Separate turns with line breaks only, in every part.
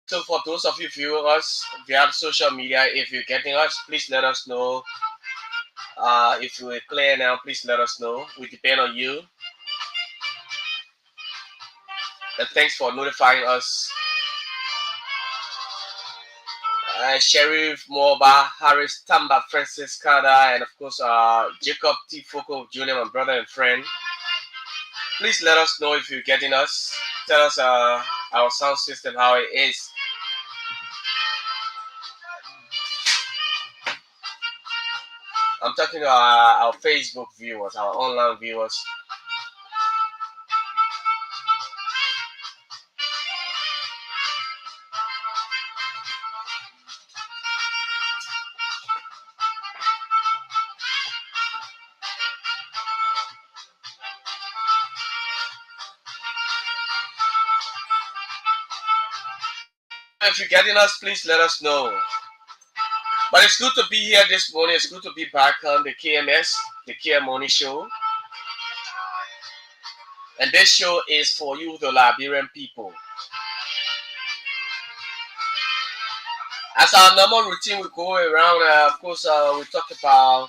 So for those of you viewing us via social media, if you're getting us, please let us know. If you're clear now, please let us know. We depend on you. And thanks for notifying us. Sheriff Moba, Harris Tamba, Francis Kada, and of course Jacob T. Foko Jr., my brother and friend. Please let us know if you're getting us. Tell us our sound system, how it is. I'm talking to our Facebook viewers, our online viewers. If you're getting us, please let us know. But it's good to be here this morning. It's good to be back on the KMS, the Kear Morning Show. And this show is for you, the Liberian people. As our normal routine, we go around. Of course, we talk about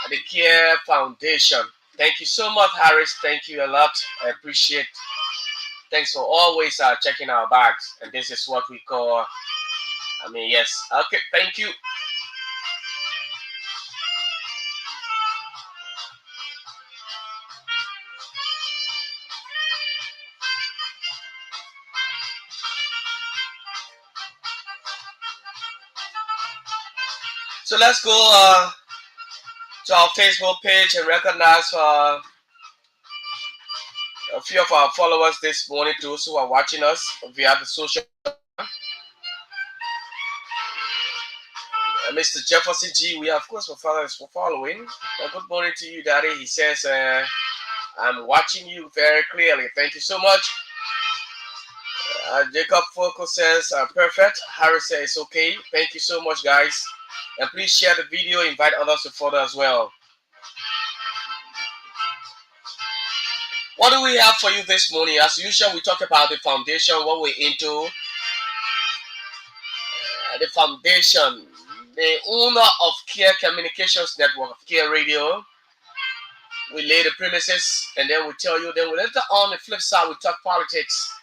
the Kear Foundation. Thank you so much, Harris. Thank you a lot. I appreciate. Thanks for always checking our bags. And this is what we call. Yes. Okay. Thank you. So let's go to our Facebook page and recognize a few of our followers this morning, those who are watching us via the social. Mr. Jefferson G, we of course my father is following. Good morning to you, Daddy. He says, I'm watching you very clearly. Thank you so much. Jacob Focus says, perfect. Harry says, okay. Thank you so much, guys. And please share the video, invite others to follow as well. What do we have for you this morning? As usual, we talk about the foundation, what we're into. The foundation, the owner of Kear Communications Network, of Kear Radio. We lay the premises and then we tell you. Then we later on the flip side, we talk politics.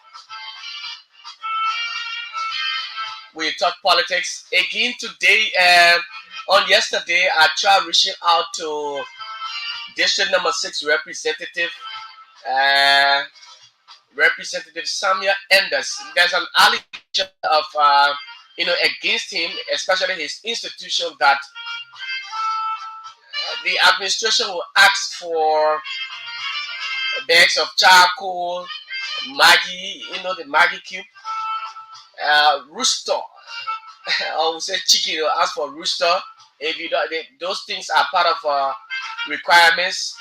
We talk politics again today. On yesterday, I tried reaching out to District Number 6 Representative Representative Samuel Enders. There's an allegation of against him, especially his institution, that the administration will ask for bags of charcoal, Maggie, the Maggie cube, rooster. I would say chicken. They'll ask for rooster. If you don't, those things are part of requirements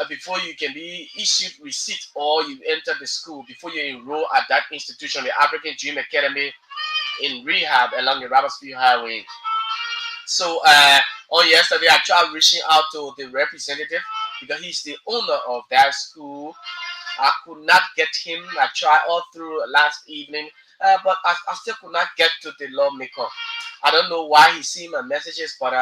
before you can be issued receipt or you enter the school, before you enroll at that institution, the African Dream Academy in rehab along the Robertsfield Highway. So on yesterday, I tried reaching out to the representative because he's the owner of that school. I could not get him. I tried all through last evening, but I still could not get to the lawmaker. I don't know why he's seeing my messages, but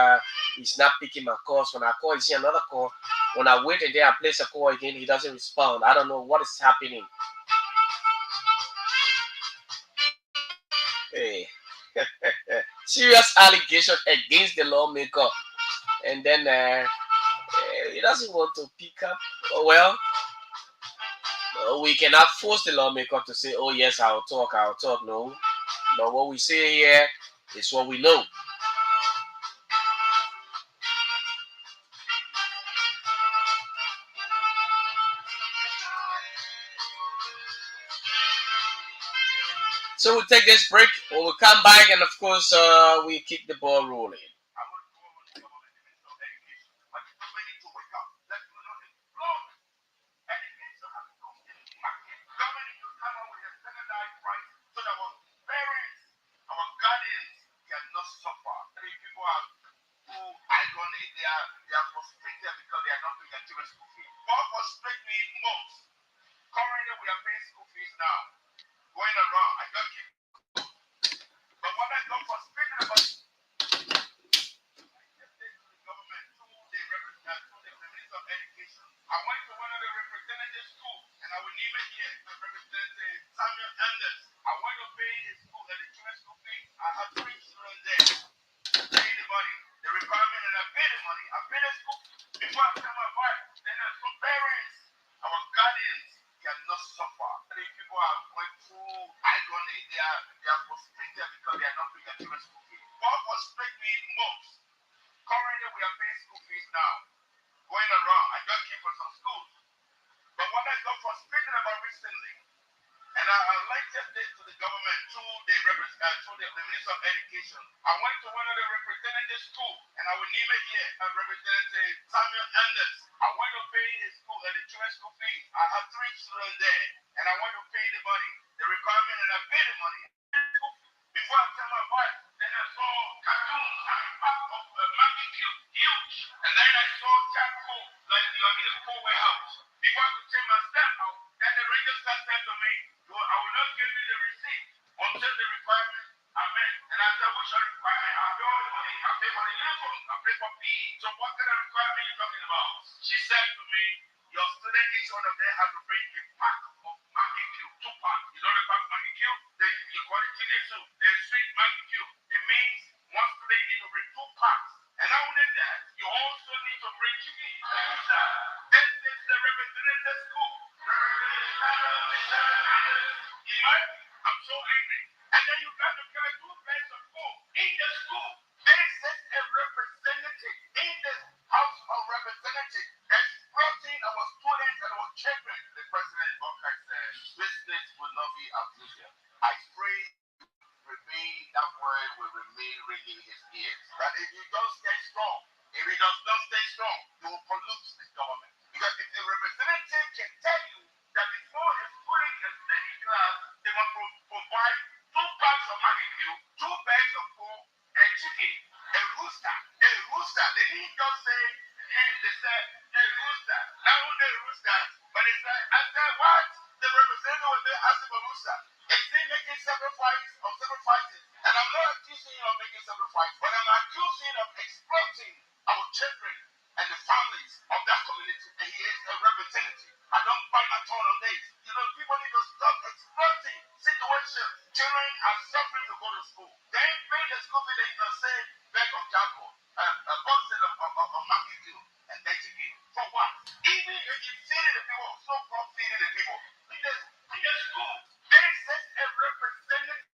he's not picking my calls. When I call, he see another call. When I wait and then I place a call again, he doesn't respond. I don't know what is happening. Hey. Serious allegation against the lawmaker, and then he doesn't want to pick up. Oh, well, we cannot force the lawmaker to say, oh yes, I'll talk. No, but what we say here is what we know. So we'll take this break. When we come back, and of course, we keep the ball rolling.
they are frustrated because they are not paying their children's school fees. What frustrates me most, currently we are paying school fees now, going around. I just came from some schools. But what I got frustrated about recently, and I highlighted this to the government through the Minister of Education. I went to one of the representative school, and I will name it here, Representative Samuel Anders. I went to pay his school, the children's school fees. I have 3 children there, and I went to pay the money, the requirement, and I paid the money. Before I tell my wife, then I saw cartoons coming back of magnitude, huge. And then I saw charcoal, like you are in a poor warehouse. Before I could take my step out, then the register said to me, I will not give you the receipt until the requirements are met. And I said, which are requirement? I pay all the money. I pay for the uniform. I pay for PE. So what kind of requirement are you talking about? She said to me, your student, each one of them has to bring a pack of magnitude, 2 packs. You know the pack magnitude? You call it chicken soup. There's sweet magnitude. It means one student needs to bring 2 packs. And not only that, you also need to bring chicken. This is the representative school. I'm so angry. And then you got to carry 2 bags of food in the school. This is a representative in the House of Representatives exploiting our students and our children. The president Bokai said, business will not be abusive. I pray remain that word will remain ringing his ears. That if you don't stay strong, if he does not stay strong, you will pollute this government. Because if the representative can tell you that before a student can sit in class, they must provide 2 packs of magnitude, 2 bags of food, and chicken, a rooster, a rooster. They didn't just say, hey, they said, a rooster. Not only a rooster, but it's like, I said, what? The representative was there asking for rooster. Is he making sacrifices? And I'm not accusing him of making sacrifices, but I'm accusing him of exploiting our children and the families of that community. And he is a representative. I don't find my tone on this. You know, people need to stop exploiting situations. Children are suffering to go to school. They pay the school fee, they can say, bag of charcoal, a box of magnitude, and they take it. For what? Even if you feeding the people, so-called feeding the people, in the school, this is a representative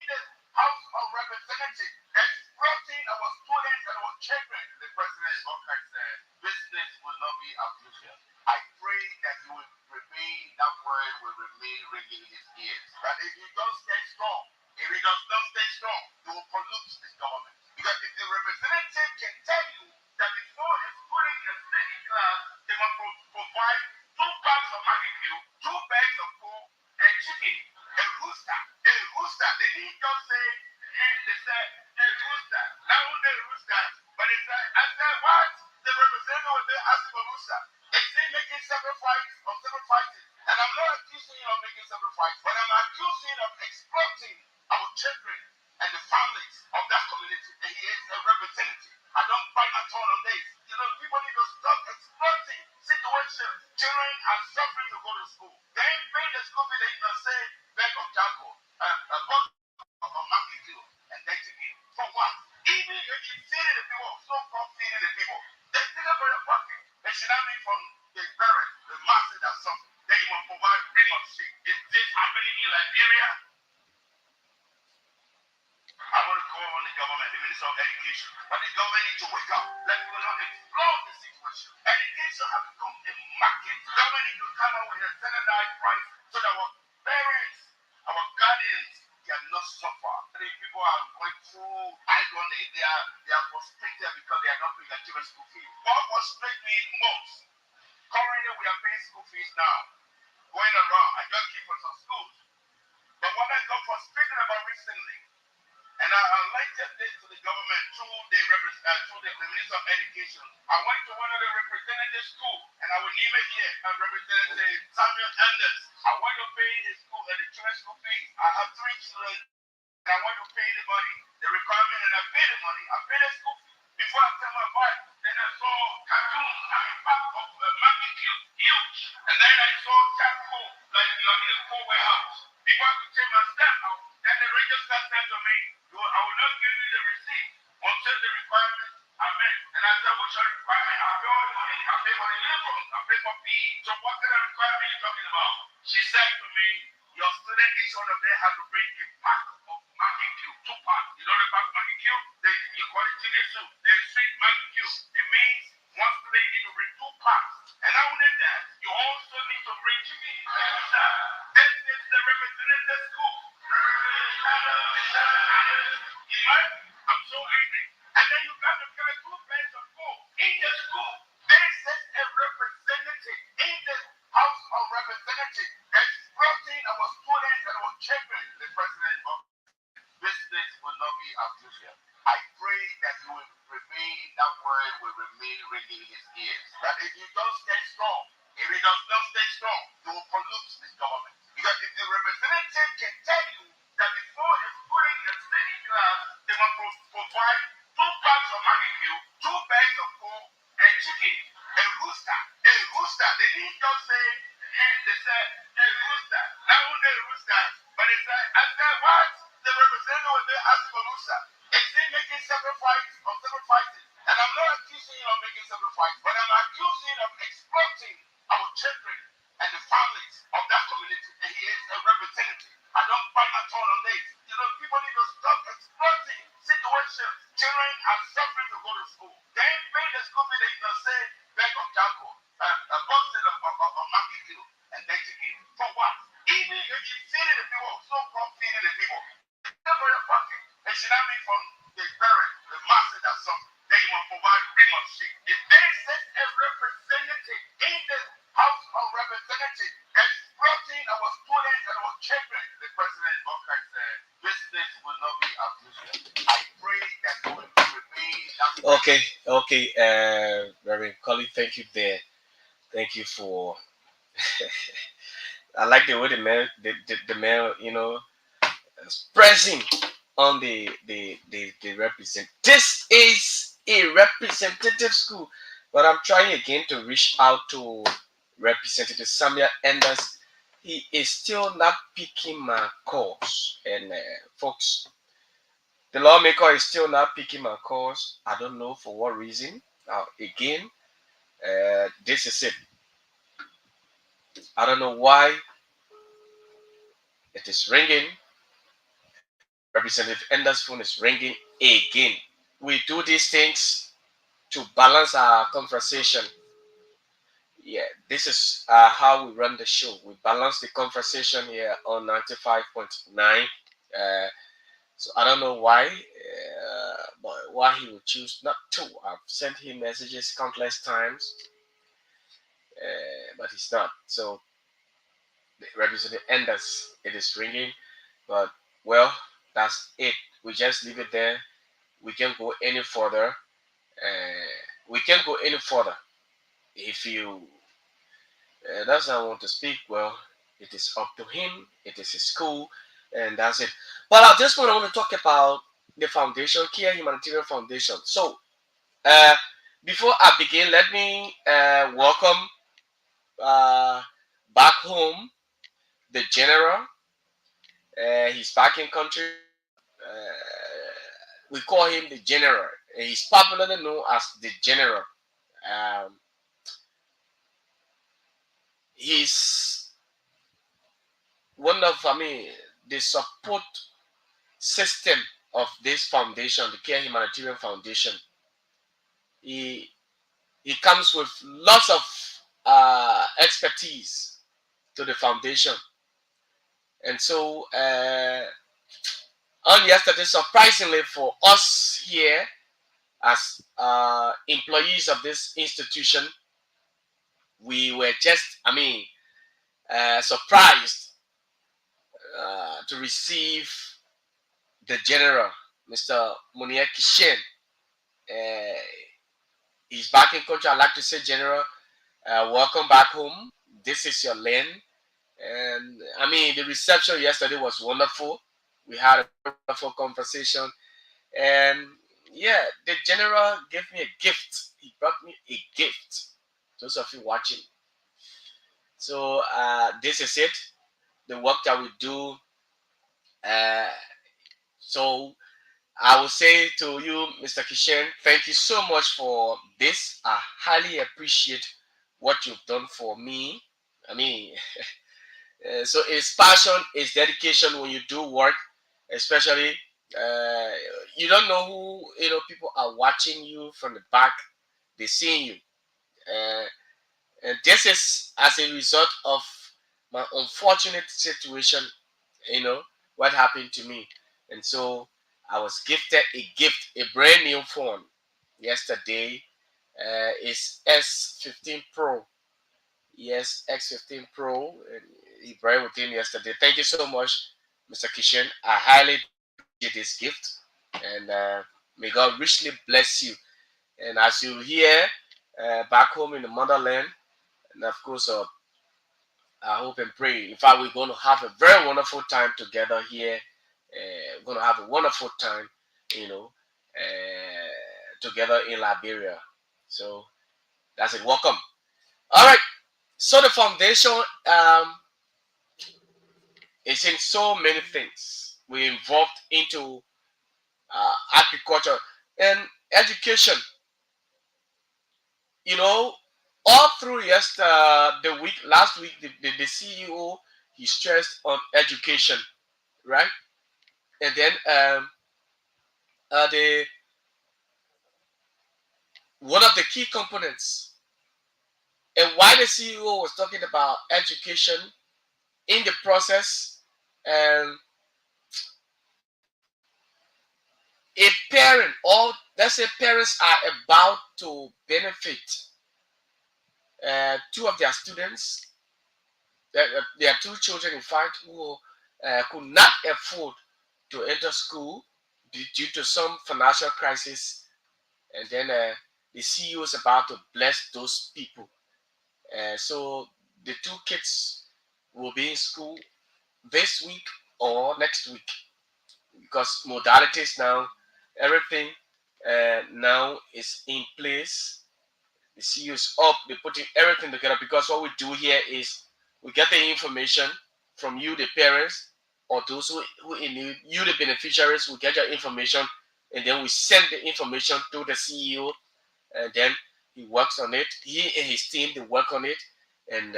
in the House of Representatives exploiting our students and our children. The president Bokai said, business will not be abusive. I pray that you will remain, that word will remain ringing his ears. That if you don't stay strong, if he does not stay strong, you will pollute this government. Because if the representative can tell you that before a student can sit in class, they must provide 2 packs of magnitude, 2 bags of food, and chicken, a rooster, a rooster. They didn't just say, hey, they said, a rooster. Not only a rooster, but it's like, I said, what? The representative was there asking for rooster. Is he making sacrifices? And I'm not accusing him of making sacrifices, but I'm accusing him of exploiting our children and the families of that community. And he is a representative. I don't find my tone on this. You know, people need to stop exploiting situations. Children are suffering to go to school. They pay the school fee, they can say, bag of charcoal, a box of magnitude, and they take it. For what? Even if you feeding the people, so-called feeding the people, they take it for your pocket. It should not be from the parents, the masses that suffer. Then you must provide bring of sick. Is this happening in Liberia? I want to call on the government, the Minister of Education, but the government needs to wake up. Let people not explore the situation. Education has become a market. The government needs to come up with a standardized price so that our parents, our guardians cannot suffer. These people are going through agony. They are frustrated because they are not paying their children's school fees. What frustrates me most, currently we are paying school fees now, going around. I just came from some schools. But what I got frustrated about recently, and I highlighted this to the government through the Minister of Education. I went to one of the representative schools, and I will name it here, Representative Samuel Anders. I went to pay his school, the children's school fees. I have 3 children, and I went to pay the money, the requirement, and I paid the money. I paid the school fee. Before I tell my wife, then I saw cartoons coming back of magnitude, huge. And then I saw charcoal, like you are in a poor warehouse. Before I could take my step out, then the register said to me, I will not give you the receipt until the requirements are met. And I said, which are requirement? I pay all the money. I pay for the uniform. I pay for PE. So what kind of requirement are you talking about? She said to me, your student, each each one of them had to bring a pack of Maggi cube, 2 packs. You know the pack of Maggi cube? You call it chicken soup. They sweet Maggi cube. It means one student need to bring 2 packs. And not only that, you also need to bring chicken. This is the representative school. I'm so angry. And then you got to carry 2 bags of food in the school. This is a representative in the House of Representatives exploiting our students and our children. The president said, business will not be as usual. I pray that you will remain, that word will remain ringing in his ears. That if you don't stay strong, if he does not stay strong, you will pollute this government. Because if the representative can tell you that before a student in a sitting class, they must provide 2 packs of Maggi cube, 2 bags of food, and chicken, a rooster, They didn't just say hen, they said a rooster. Not only a rooster, but they said, I said, what? The representative was there asking for rooster. Is he making sacrifices? And I'm not accusing him of making sacrifices, but I'm accusing him of exploiting our children and the families of that community. And he is a representative. I don't find my tone on this. You know, people need to stop exploiting situations. Children are suffering to go to school. They ain't paying the school fee, they can say bag of charcoal, a box of Maggi cube, and then chicken. For what? Even if you feeding the people, so-called feeding the people, it's still for your pocket. It should not be from the parent, the master that suffer. Then you must provide pretty shit. If they set a representative in the House of Representatives exploiting our students and our children, the president Buckeye said, business will not be as usual. I pray that you will remain that.
Okay, Reverend Collie, thank you there. Thank you for. I like the way the man, expressing on the represent. This is a representative school, but I'm trying again to reach out to Representative Samuel Enders. He is still not picking my calls, and folks, the lawmaker is still not picking my calls. I don't know for what reason. Now again, this is it. I don't know why it is ringing. Representative Enders' phone is ringing again. We do these things to balance our conversation. Yeah, this is how we run the show. We balance the conversation here on 95.9. Uh, so I don't know why, but why he would choose not to. I've sent him messages countless times, but he's not. So the Representative Enders, it is ringing, but well, that's it. We just leave it there. We can't go any further. We can't go any further. If you doesn't want to speak, well, it is up to him. It is his school, and that's it. But at this point, I want to talk about the foundation, Kear Humanitarian Foundation. So, uh, before I begin, let me welcome uh, back home the general. He's back in country. We call him the general. He's popularly known as the general. Um, he's one of, the support system of this foundation, the Care Humanitarian Foundation. He he comes with lots of expertise to the foundation, and so on yesterday, surprisingly for us here as employees of this institution, we were just, surprised to receive the general, Mr. Munier Kishen. Uh, he's back in country. I'd like to say, General, welcome back home. This is your land. And the reception yesterday was wonderful. We had a very wonderful conversation. And yeah, the general gave me a gift. He brought me a gift. Those of you watching. So this is it. The work that we do. Uh, so I will say to you, Mr. Kishen, thank you so much for this. I highly appreciate what you've done for me. I mean, So it's passion, it's dedication when you do work, especially uh, you don't know who people are watching you from the back. They seeing you, uh, and this is as a result of my unfortunate situation. You know what happened to me, and so I was gifted a gift, a brand new phone yesterday. It's S15 Pro. Yes, X15 Pro. And he brought with him yesterday. Thank you so much, Mr. Kishan. I highly do appreciate this gift, and may God richly bless you. And as you hear back home in the motherland, and of course, I hope and pray. In fact, we're going to have a very wonderful time together here. We're going to have a wonderful time, you know, together in Liberia. So that's it. Welcome. All right. So the foundation is in so many things. We involved into agriculture and education. You know, all through the week, last week, the CEO he stressed on education, right? And then the one of the key components, and why the CEO was talking about education in the process, and a parent, or let's say parents are about to benefit two of their students. There are two children, in fact, who could not afford to enter school due to some financial crisis, and then the CEO is about to bless those people. So the two kids will be in school this week or next week because modalities now, everything now is in place. The CEO is up, they're putting everything together because what we do here is we get the information from you, the parents, or those who in you, the beneficiaries, we get your information and then we send the information to the CEO and then he works on it. He and his team, they work on it and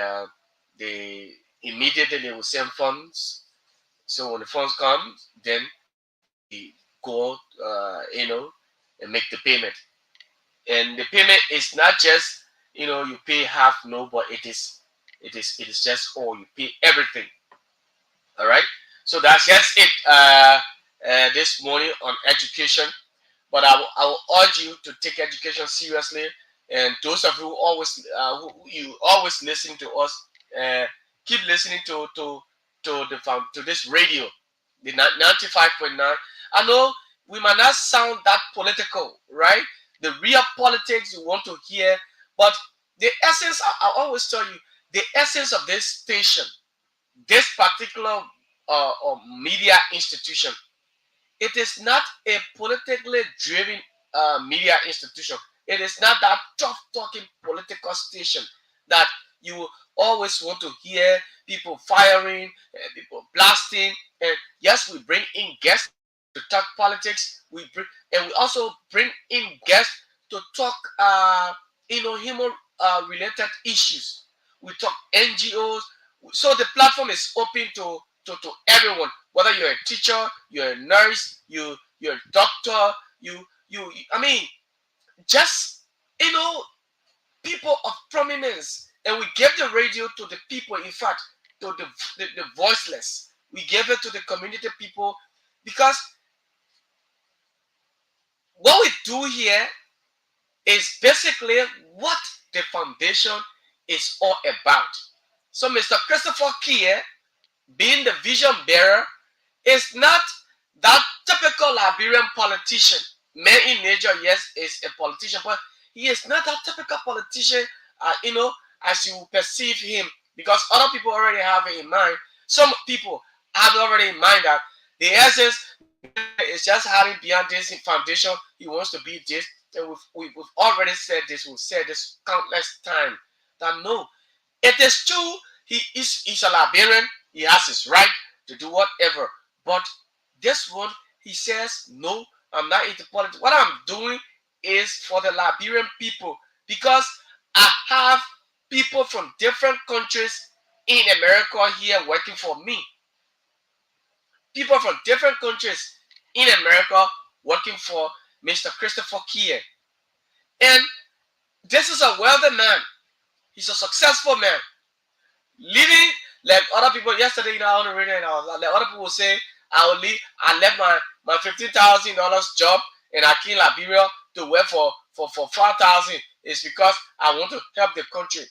they immediately they will send funds. So when the funds come, then we go, and make the payment. And the payment is not just you pay half, no, but it is just all, you pay everything. All right, so that's just it this morning on education. But I will urge you to take education seriously, and those of you who always who you always listen to us, uh, keep listening to this radio, the 95.9. I know we might not sound that political, right? The real politics you want to hear, but the essence, I always tell you, the essence of this station, this particular media institution, it is not a politically driven media institution. It is not that tough talking political station that you always want to hear people firing, people blasting. And yes, we bring in guests to talk politics. We also bring in guests to talk, human related issues. We talk NGOs. So the platform is open to everyone, whether you're a teacher, you're a nurse, you're a doctor, I mean, just people of prominence. And we gave the radio to the people, in fact, to the voiceless. We gave it to the community people because what we do here is basically what the foundation is all about. So Mr. Christopher Kear, being the vision bearer, is not that typical Liberian politician. Man in nature, yes, is a politician, but he is not that typical politician, as you perceive him, because other people already have it in mind. Some people have already in mind that the essence, the man is just hiding behind this foundation. He wants to be this, and we've already said this. We've said this countless times. That no, it is true. He's a Liberian. He has his right to do whatever. But this one, he says, no, I'm not into politics. What I'm doing is for the Liberian people because I have people from different countries in America here working for me. People from different countries in America working for Mr. Christopher Kear. And this is a wealthy man. He's a successful man. Living like other people yesterday, on the radio, like other people say, I will leave. I left my $15,000 job in Akin, Liberia to work for 4,000. It's because I want to help the country.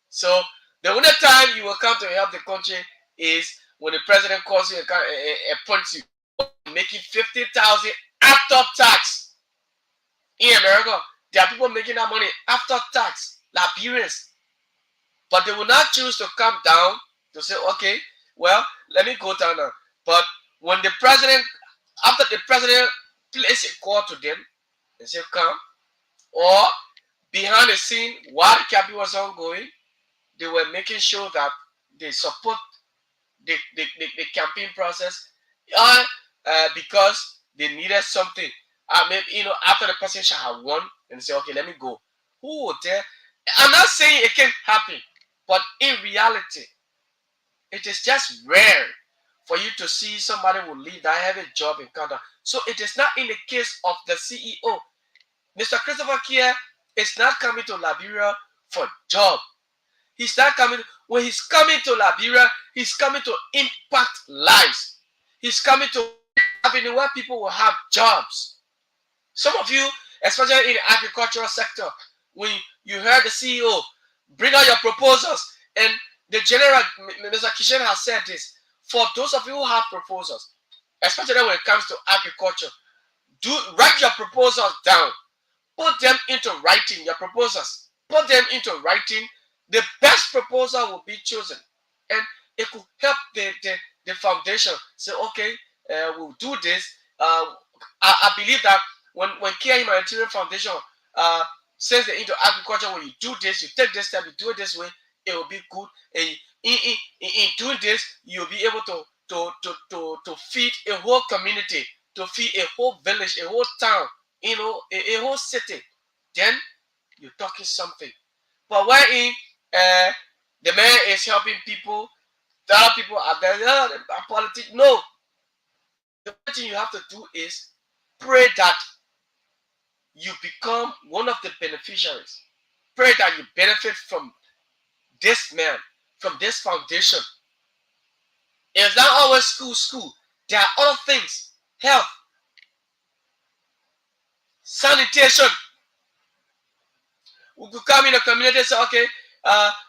So the only time you will come to help the country is when the president calls you and appoints you. Making 50,000 after tax in America. There are people making that money after tax, Liberians. But they will not choose to come down to say, okay, well, let me go down now. But when the president, after the president place a call to them and say, come, or behind the scene, while the campaign was ongoing, they were making sure that they support the campaign process because they needed something. Maybe, after the person shall have won and say, okay, let me go. Who would dare? I'm not saying it can't happen, but in reality, it is just rare for you to see somebody who leave that have a job in Canada. So it is not in the case of the CEO. Mr. Christopher Kear is not coming to Liberia for job. He's not coming. When he's coming to Liberia, he's coming to impact lives. He's coming to avenue where people will have jobs. Some of you, especially in the agricultural sector, when you heard the CEO bring out your proposals, and the general, Mr. Kishen has said this, for those of you who have proposals, especially when it comes to agriculture, write your proposals down. Put them into writing, your proposals. Put them into writing. The best proposal will be chosen. And it could help the foundation say, okay, we'll do this. I believe that when Kear Humanitarian Foundation says they're into agriculture, when you do this, you take this step, you do it this way, it will be good. And in doing this, you'll be able to feed a whole community, to feed a whole village, a whole town, a whole city. Then you're talking something. But wherein the man is helping people, the other people are there, politics. No. The only thing you have to do is pray that you become one of the beneficiaries. Pray that you benefit from this man, from this foundation. It's not always school. There are other things. Health, sanitation. We could come in the community and say, okay,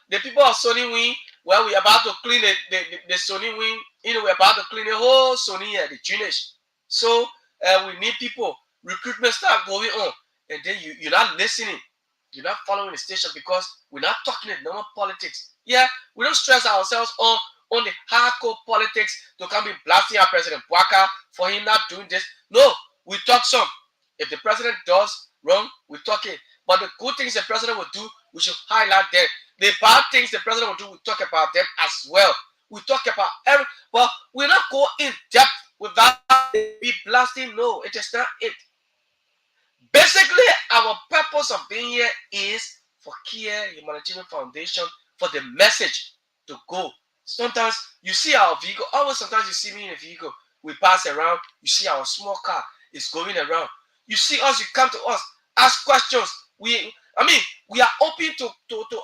the people of Sony Wing, well, we're about to clean the Sony Wing, we're about to clean the whole Sony here, the drainage. So we need people, recruitment start going on, and then you're not listening. You're not following the station because we're not talking the normal politics. Yeah, we don't stress ourselves on the hardcore politics to come be blasting our President Waka for him not doing this. No, we talk some. If the president does wrong, we talk it. But the good things the president will do, we should highlight them. The bad things the president will do, we talk about them as well. We talk about but we're not going in depth without be blasting. No, it is not it. Basically, our purpose of being here is for Kear Humanitarian Foundation, for the message to go. Sometimes you see our vehicle, always sometimes you see me in a vehicle, we pass around, you see our small car is going around. You see us, you come to us, ask questions. We are open to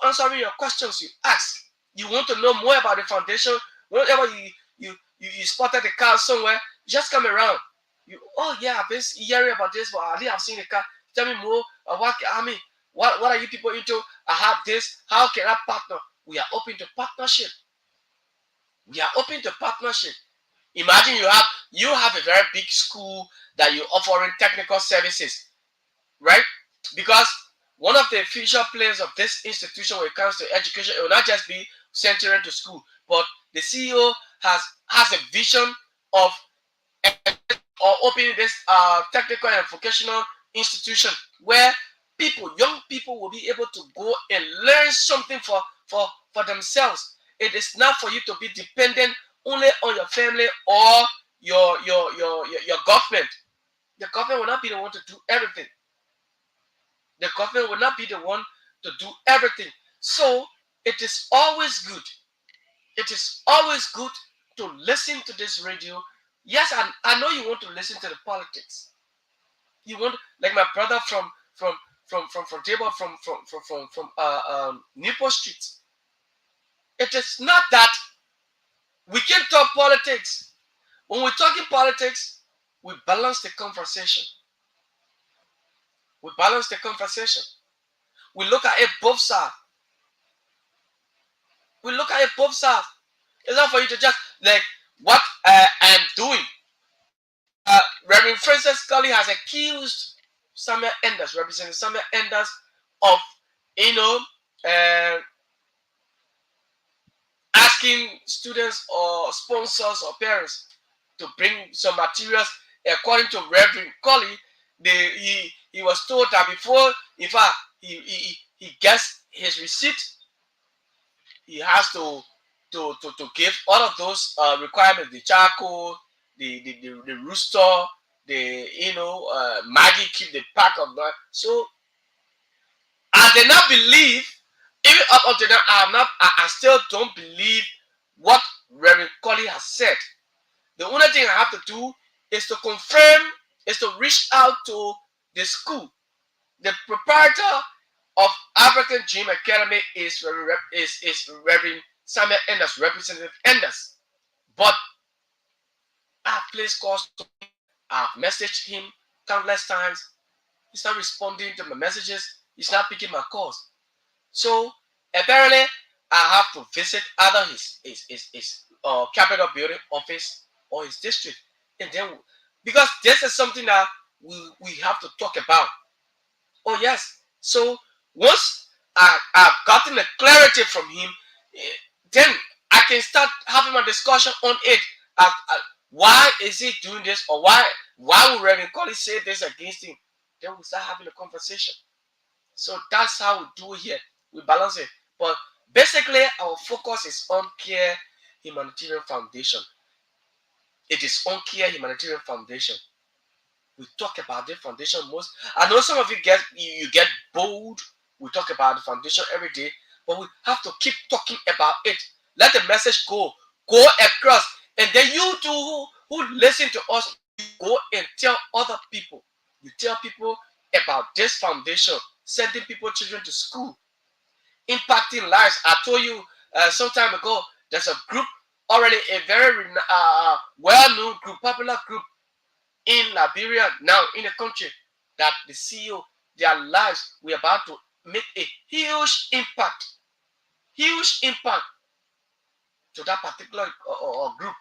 answering your questions you ask. You want to know more about the foundation, whenever you spotted the car somewhere, just come around. Oh yeah, I've been hearing about this, but I have seen the car. Tell me more. What are you people into? I have this. How can I partner? We are open to partnership. We are open to partnership. Imagine you have a very big school that you're offering technical services, right? Because one of the future plans of this institution when it comes to education, it will not just be centering to school, but the CEO has a vision of or opening this technical and vocational institution where young people will be able to go and learn something for themselves. It is not for you to be dependent only on your family or your government. The government will not be the one to do everything. The government will not be the one to do everything. So It is always good. It is always good to listen to this radio. Yes, I know you want to listen to the politics. You want, like my brother from Table from Newport Street. It is not that we can talk politics. When we're talking politics, we balance the conversation. We balance the conversation. We look at it both sides. We look at it both sides. It's not for you to just like what I am doing. Reverend Francis Scully has accused Samuel Enders, Representative Samuel Enders, of you know uh, asking students or sponsors or parents to bring some materials. According to Reverend Colley, he was told that before, in fact, he gets his receipt, he has to give all of those requirements: the charcoal, the rooster, the Maggie keep the pack of that. So I did not believe, even up until now, I still don't believe what Reverend Colley has said. The only thing I have to do is to confirm, is to reach out to the school. The proprietor of African Dream Academy is Reverend Samuel Enders, Representative Enders. But I've placed calls to him, I've messaged him countless times. He's not responding to my messages, he's not picking my calls. So apparently, I have to visit either his capital building office or his district, and then because this is something that we have to talk about. Oh yes. So once I've gotten the clarity from him, then I can start having a discussion on it. Why is he doing this, or why would Reverend Colley say this against him? Then we start having a conversation. So that's how we do it here. We balance it. But basically, our focus is on Kear Humanitarian Foundation. It is on Kear Humanitarian Foundation. We talk about the foundation most. I know some of you get bold. We talk about the foundation every day, but we have to keep talking about it. Let the message go across, and then you too who listen to us, you go and tell other people. You tell people about this foundation, sending people children to school, impacting lives. I told you some time ago. There's a group already, a very well-known group, popular group in Liberia now in the country, that the CEO, their lives, we're about to make a huge impact to that particular group.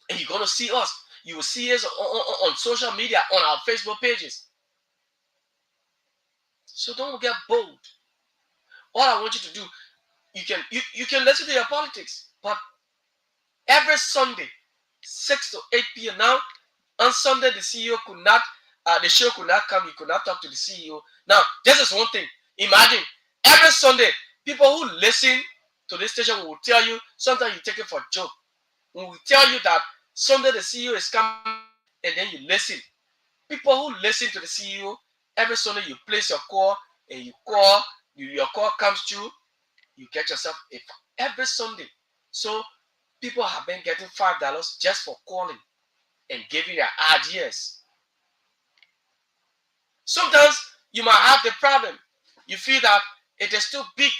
And you're gonna see us. You will see us on social media, on our Facebook pages. So don't get bold. All I want you to do, you can listen to your politics, but every Sunday, 6 to 8 p.m. Now, on Sunday, the CEO could not, the show could not come. He could not talk to the CEO. Now, this is one thing. Imagine every Sunday, people who listen to this station will tell you, sometimes you take it for a joke. We will tell you that Sunday the CEO is coming, and then you listen. People who listen to the CEO, every Sunday you place your call, and you call, your call comes through, you get yourself every Sunday. So people have been getting $5 just for calling and giving their ideas. Sometimes you might have the problem. You feel that it is too big,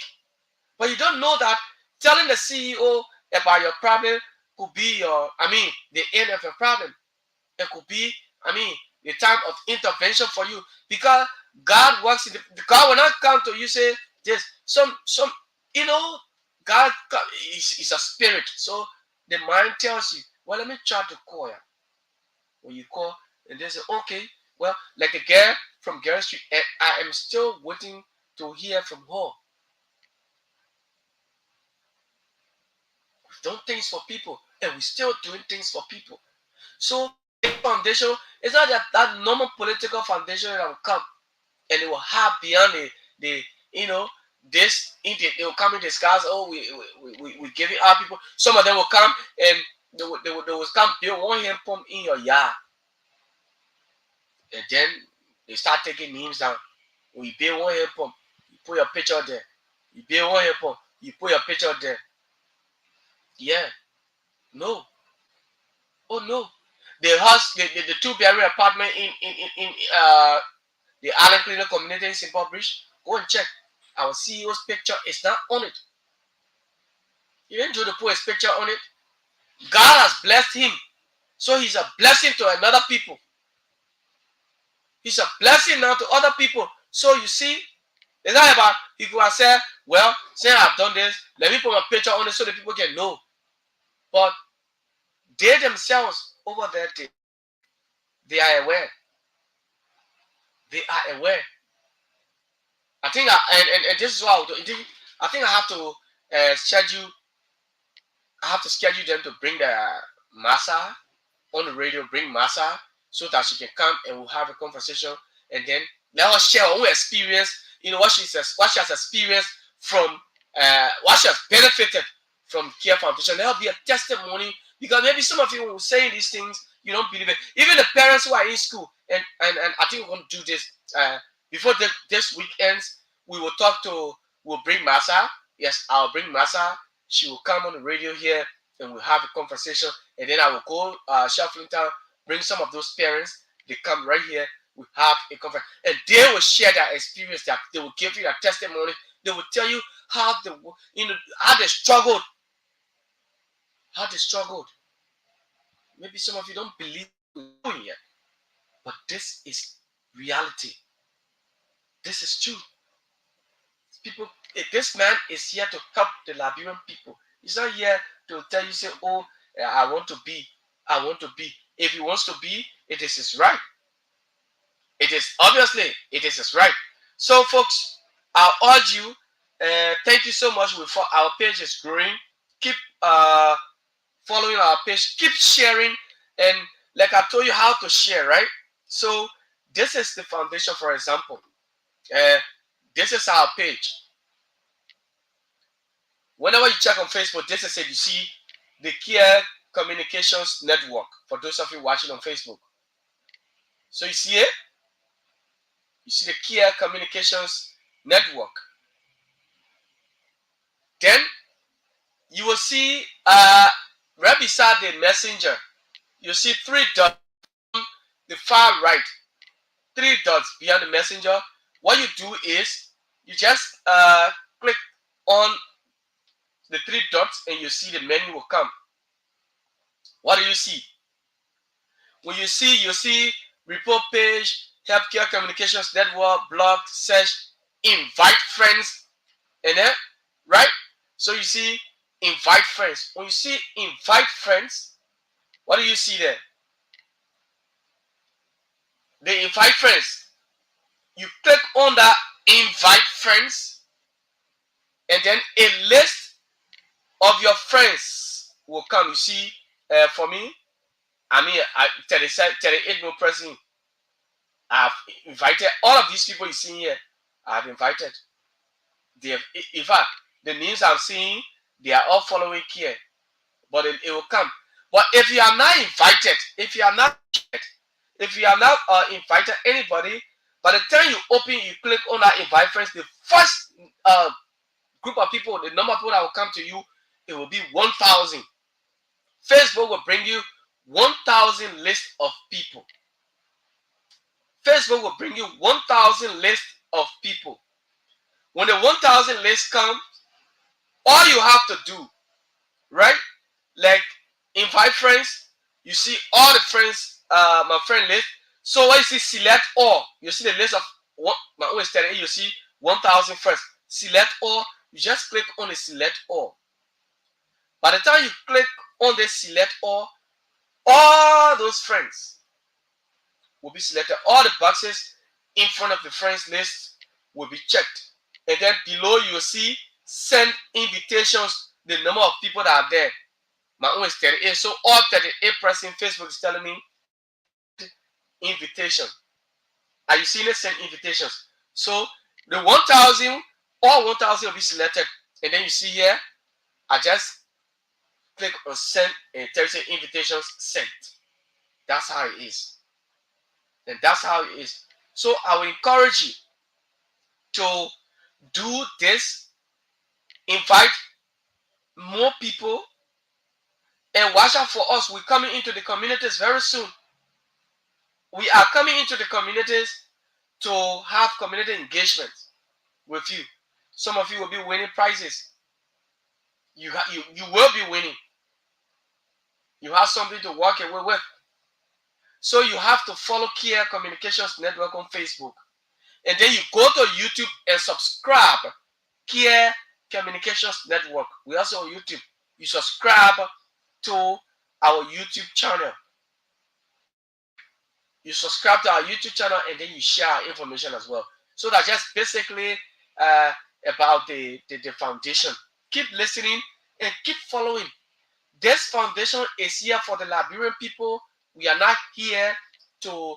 but you don't know that telling the CEO about your problem could be the end of your problem. It could be, the time of intervention for you, because God works God will not come to you say this. Some you know, God is a spirit. So the mind tells you, well, let me try to call you. When you call and they say, okay, well, like the girl from Gary Street, and I am still waiting to hear from her. We've done things for people, and we're still doing things for people. So the foundation is not that normal political foundation that will come and it will have beyond the you know this they will come in disguise. Oh, we give it our people. Some of them will come and they will come build one hand pump in your yard, and then they start taking names down. When you build one hand pump, you put your picture there. You pay 1 year for, you put your picture there. Yeah. No. Oh no. The house, the two-bedroom apartment in the Allen Clinic community in Simple Bridge. Go and check. Our CEO's picture is not on it. He didn't do the put his picture on it. God has blessed him. So he's a blessing to another people. He's a blessing now to other people. So you see, it's not about people have said, well, say I've done this, let me put my picture on it so that people can know. But they themselves over there, they are aware. They are aware. I think, and this is what I'll do. I think I have to schedule. I have to schedule them to bring the Massa on the radio. Bring Massa so that she can come and we'll have a conversation, and then let us share our own experience. You know what she says, what she has experienced from, what she has benefited from Kear Foundation. There'll be a testimony because maybe some of you will saying these things, you don't believe it. Even the parents who are in school, and I think we're going to do this before this weekends. We will talk to. We'll bring Massa. Yes, I'll bring Massa. She will come on the radio here, and we'll have a conversation. And then I will go shuffling town, bring some of those parents. They come right here. We have a conference, and they will share their experience. That they will give you their testimony. They will tell you how how they struggled, how they struggled. Maybe some of you don't believe what we're doing yet, but this is reality. This is true. People, this man is here to help the Liberian people. He's not here to tell you, say, oh, I want to be. I want to be. If he wants to be, it is his right. It is obviously it is his right. So, folks, I urge you. Thank you so much. For our page is growing. Keep following our page. Keep sharing, and like I told you how to share, right? So this is the foundation. For example, uh, this is our page. Whenever you check on Facebook, this is it. You see the Kear Communications Network. For those of you watching on Facebook, so you see it. You see the Kear Communications Network. Then you will see right beside the messenger, you see 3 dots on the far right. 3 dots beyond the messenger. What you do is you just click on the 3 dots and you see the menu will come. What do you see? When you see report page, healthcare communications network, blog, search, invite friends, and then right? So you see invite friends. When you see invite friends, what do you see there? The invite friends. You click on that invite friends, and then a list of your friends will come. You see, for me, I mean, 38 no person. I've invited all of these people you see here. I've invited. They have, in fact, the names I'm seeing, they are all following here, but it will come. But if you are not invited, if you are not invited anybody, by the time you open, you click on that invite friends, the first group of people, the number of people that will come to you, it will be 1,000. Facebook will bring you 1,000 list of people. Facebook will bring you 1,000 list of people. When the 1,000 list come, all you have to do, right? Like invite friends, you see all the friends, my friend list. So when you see select all, you see the list of my own study. You see 1,000 friends. Select all. You just click on the select all. By the time you click on the select all those friends will be selected. All the boxes in front of the friends list will be checked. And then below you will see send invitations, the number of people that are there. My own is 38. So all 38 person Facebook is telling me send invitation. Are you seeing it? Send invitations. So the 1,000, all 1,000 will be selected. And then you see here, I just click on send and tell you invitations sent. That's how it is. And that's how it is. So I will encourage you to do this invite more people, and watch out for us. We're coming into the communities very soon. We are coming into the communities to have community engagement with you. Some of you will be winning prizes. You will be winning. You have something to walk away with. So you have to follow Kear Communications Network on Facebook. And then you go to YouTube and subscribe. Kear Communications Network. We also on YouTube. You subscribe to our YouTube channel. You subscribe to our YouTube channel and then you share our information as well. So that's just basically uh, about the foundation. Keep listening and keep following. This foundation is here for the Liberian people. We are not here to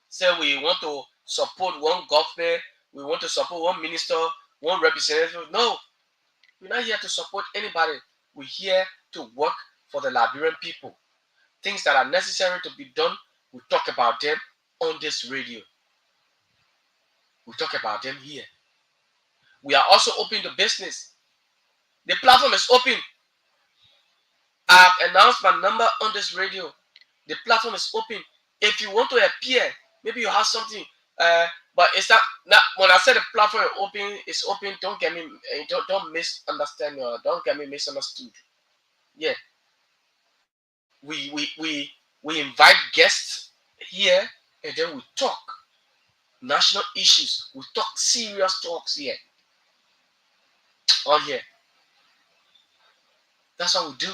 say we want to support one government, we want to support one minister, one representative. No, we're not here to support anybody. We're here to work for the Liberian people. Things that are necessary to be done, we talk about them on this radio. We talk about them here. We are also open to business. The platform is open. I've announced my number on this radio. The platform is open. If you want to appear, maybe you have something. But it's not when I said the platform is open, it's open. Don't get me. Don't misunderstand me or don't get me misunderstood. Yeah, we invite guests here and then we talk national issues. We talk serious talks here on here. That's what we do.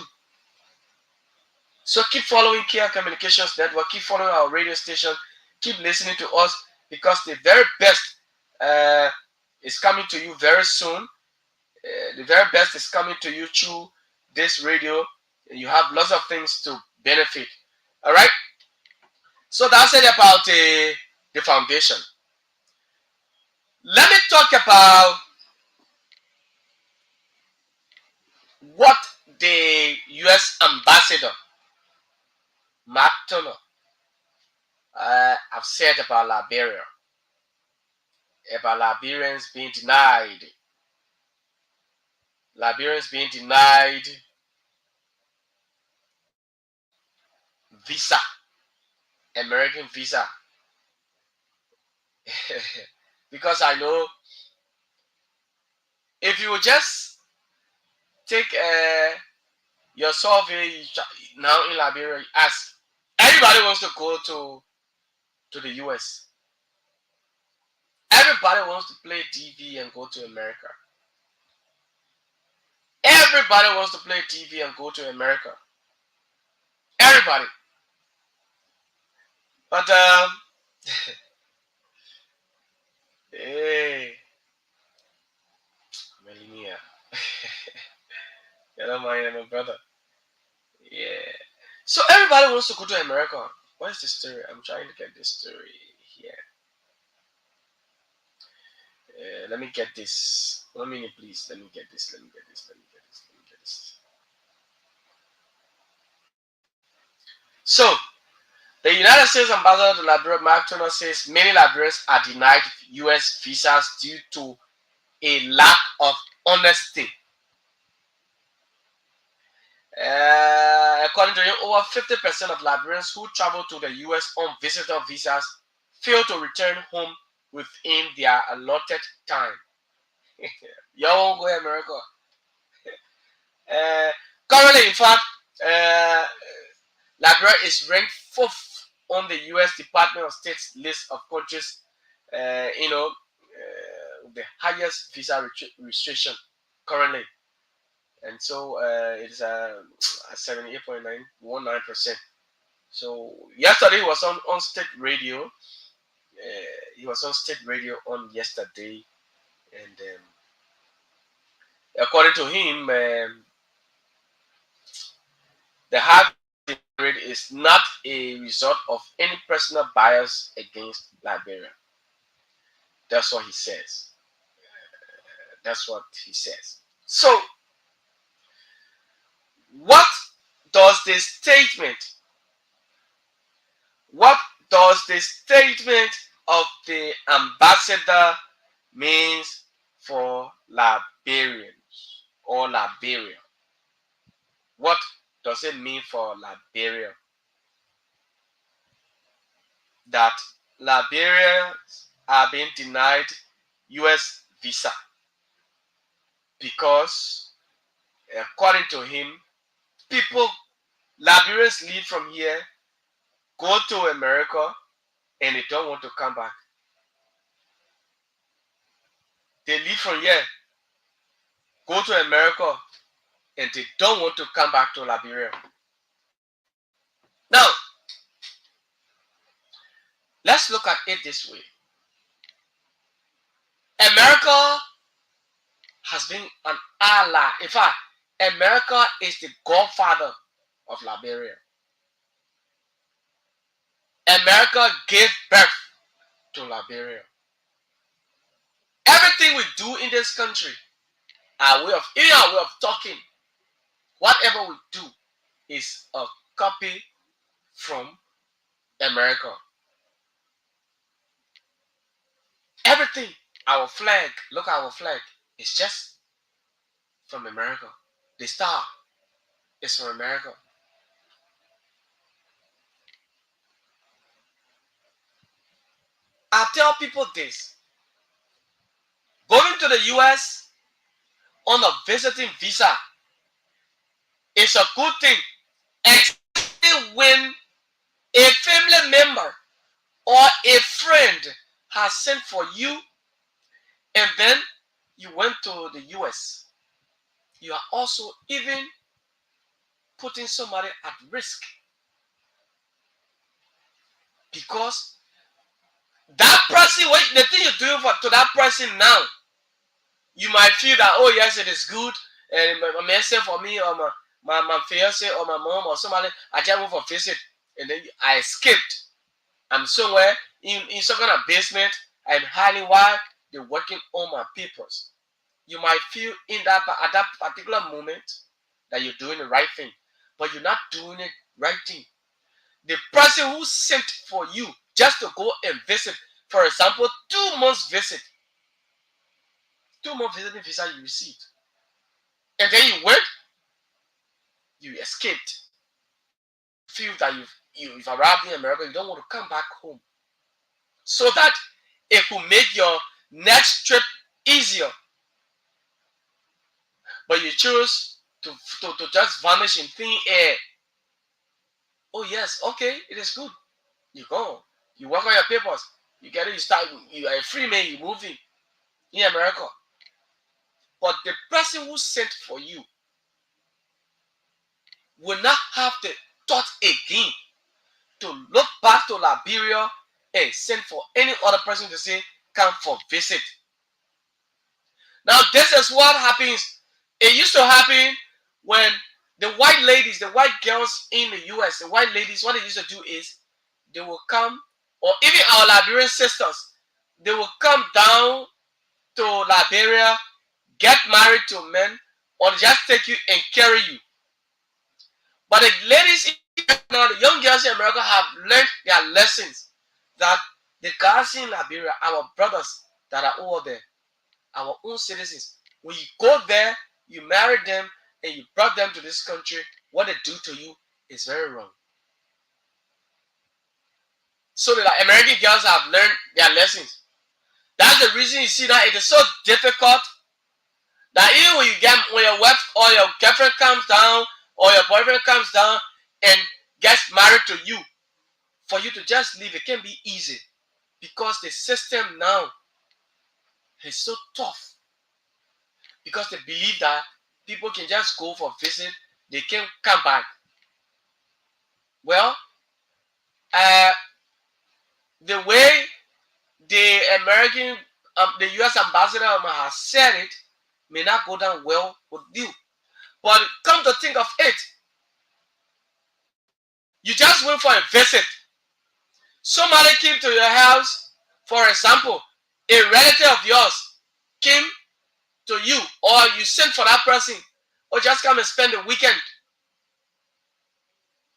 So keep following Kear Communications Network. Keep following our radio station. Keep listening to us because the very best is coming to you very soon. The very best is coming to you through this radio. You have lots of things to benefit. All right. So that's it about the foundation. Let me talk about what the U.S. ambassador Mark Turner have said about Liberia, about Liberians being denied visa, American visa. Because I know if you just take your survey now in Liberia, ask everybody wants to go to the US. Everybody wants to play TV and go to America. Everybody wants to play TV and go to America. Everybody. But hey, Melania, you don't mind my brother. Yeah. So everybody wants to go to America. What is the story? I'm trying to get this story here. Let me get this. 1 minute, please. Let me get this. Let me get this. Let me get this. Let me get this. So, the United States Ambassador to Liberia, Mark Turner, says many Liberians are denied U.S. visas due to a lack of honesty. According to him, over 50% of Liberians who travel to the U.S. on visitor visas fail to return home within their allotted time. Y'all won't go to America. Currently, in fact, Liberia is ranked 4th on the U.S. Department of State's list of countries, the highest visa restriction currently. And so it's 78.919%. So yesterday he was on state radio. He was on state radio on yesterday, and according to him, the high rate is not a result of any personal bias against Liberia. That's what he says. That's what he says. So, what does this statement? What does the statement of the ambassador means for Liberians or Liberia. What does it mean for Liberia? That Liberians are being denied US visa because, according to him, people, Liberians leave from here, go to America, and they don't want to come back. They leave from here, go to America, and they don't want to come back to Liberia. Now, let's look at it this way. America has been an ally. In fact, America is the godfather of Liberia. America gave birth to Liberia. Everything we do in this country, even our way of talking, whatever we do is a copy from America. Everything, our flag, look at our flag, is just from America. The star is from America. I tell people this: going to the US on a visiting visa is a good thing, especially when a family member or a friend has sent for you and then you went to the US. You are also even putting somebody at risk because that person, the thing you're doing to that person now, you might feel that, oh yes, it is good, and my man sent for me, or my fiance or my mom or somebody, I just went for a visit and then I escaped. I'm somewhere in some kind of basement. I'm hiding while they're working on my papers. You might feel in that at that particular moment that you're doing the right thing, but you're not doing it right thing. The person who sent for you just to go and visit, for example, 2 months visit, 2 month visiting visa you received, and then you went, you escaped. You feel that you've arrived in America, you don't want to come back home, so that it will make your next trip easier. But you choose to just vanish in thin air. Oh yes, okay, it is good. You go, you work on your papers, you get it, you start, you are a free man, you move in America. But the person who sent for you will not have the thought again to look back to Liberia and send for any other person to say, come for visit. Now, this is what happens. It used to happen when the white ladies, the white girls in the US, the white ladies, what they used to do is they will come, or even our Liberian sisters, they will come down to Liberia, get married to men, or just take you and carry you. But the ladies in America now, the young girls in America have learned their lessons that the guys in Liberia, our brothers that are over there, our own citizens, when you go there, you marry them and you brought them to this country, what they do to you is very wrong. So the American girls have learned their lessons. That's the reason you see that it is so difficult that even when your wife or your girlfriend comes down or your boyfriend comes down and gets married to you, for you to just leave, it can be easy because the system now is so tough. Because they believe that people can just go for a visit, they can come back. Well, uh, the way the the U.S. ambassador has said it may not go down well with you. But come to think of it, you just went for a visit. Somebody came to your house, for example, a relative of yours came to you, or you sent for that person, or just come and spend the weekend.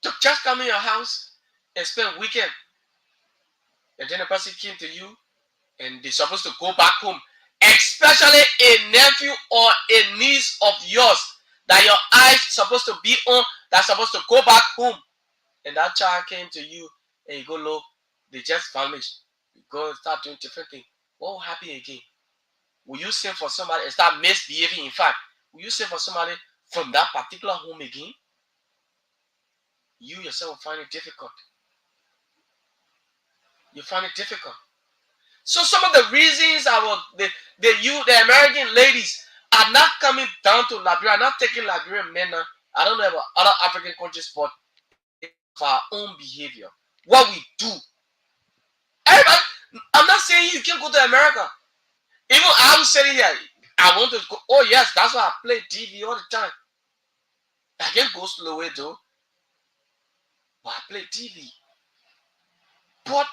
To just come in your house and spend a weekend. And then the person came to you and they're supposed to go back home. especially a nephew or a niece of yours that your eyes supposed to be on, that's supposed to go back home, and that child came to you and you go look, they just vanished. You go and start doing different things. What will happen again? Will you send for somebody and start misbehaving? In fact, will you send for somebody from that particular home again? You yourself will find it difficult. You find it difficult. So some of the reasons the American ladies are not coming down to Liberia, not taking Liberian men now. I don't know about other African countries, but for our own behavior, what we do. Everybody, I'm not saying you can't go to America. Even I'm sitting here, I want to go. Oh yes, that's why I play TV all the time. I can't go slow way though, but I play TV. But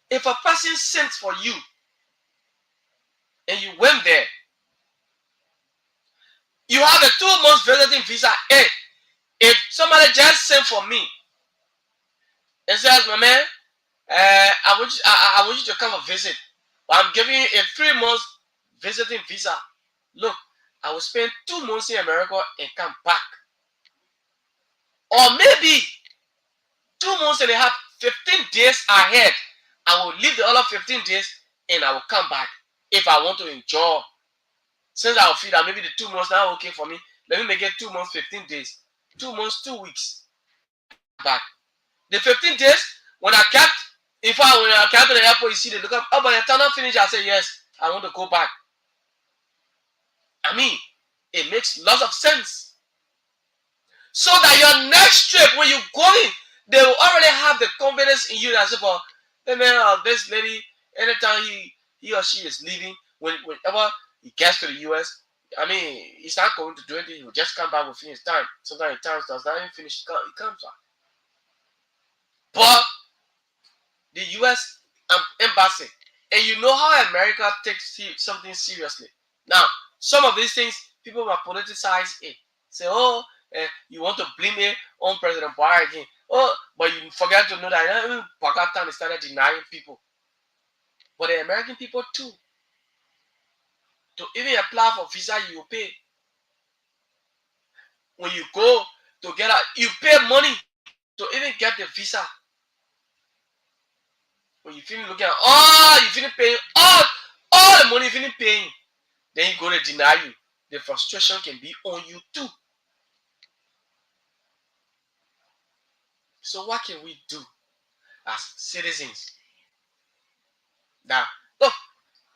if a person sends for you and you went there, you have a 2 months visiting visa. Hey, if somebody just sent for me and says, my man, I want you to come and visit, but I'm giving you a 3 months visiting visa. Look, I will spend 2 months in America and come back. Or maybe 2 months and a half, 15 days ahead. I will leave the other 15 days and I will come back if I want to enjoy. Since I will feel that maybe the 2 months now okay for me, let me make it 2 months, 15 days. 2 months, 2 weeks. Back. The 15 days, when I kept, in fact, when I came to the airport, you see, they look up, oh, but your tunnel finished. I say, yes, I want to go back. I mean, it makes lots of sense. So that your next trip, when you're going, they will already have the confidence in you that say, well, hey man, this lady, anytime he or she is leaving, whenever he gets to the US, I mean, he's not going to do anything. He will just come back within his time. Sometimes time does not even finish. He comes back. But the US embassy, and you know how America takes something seriously. Now, some of these things, people will politicize it. Say, oh, you want to blame it on President Buhari again. Oh, but you forget to know that even Pakistan started denying people. But the American people too. To even apply for visa, you pay. When you go to get out, you pay money to even get the visa. When you finish looking at you finish paying all the money you finish paying, then you go to deny you. The frustration can be on you too. So what can we do as citizens? Now, look,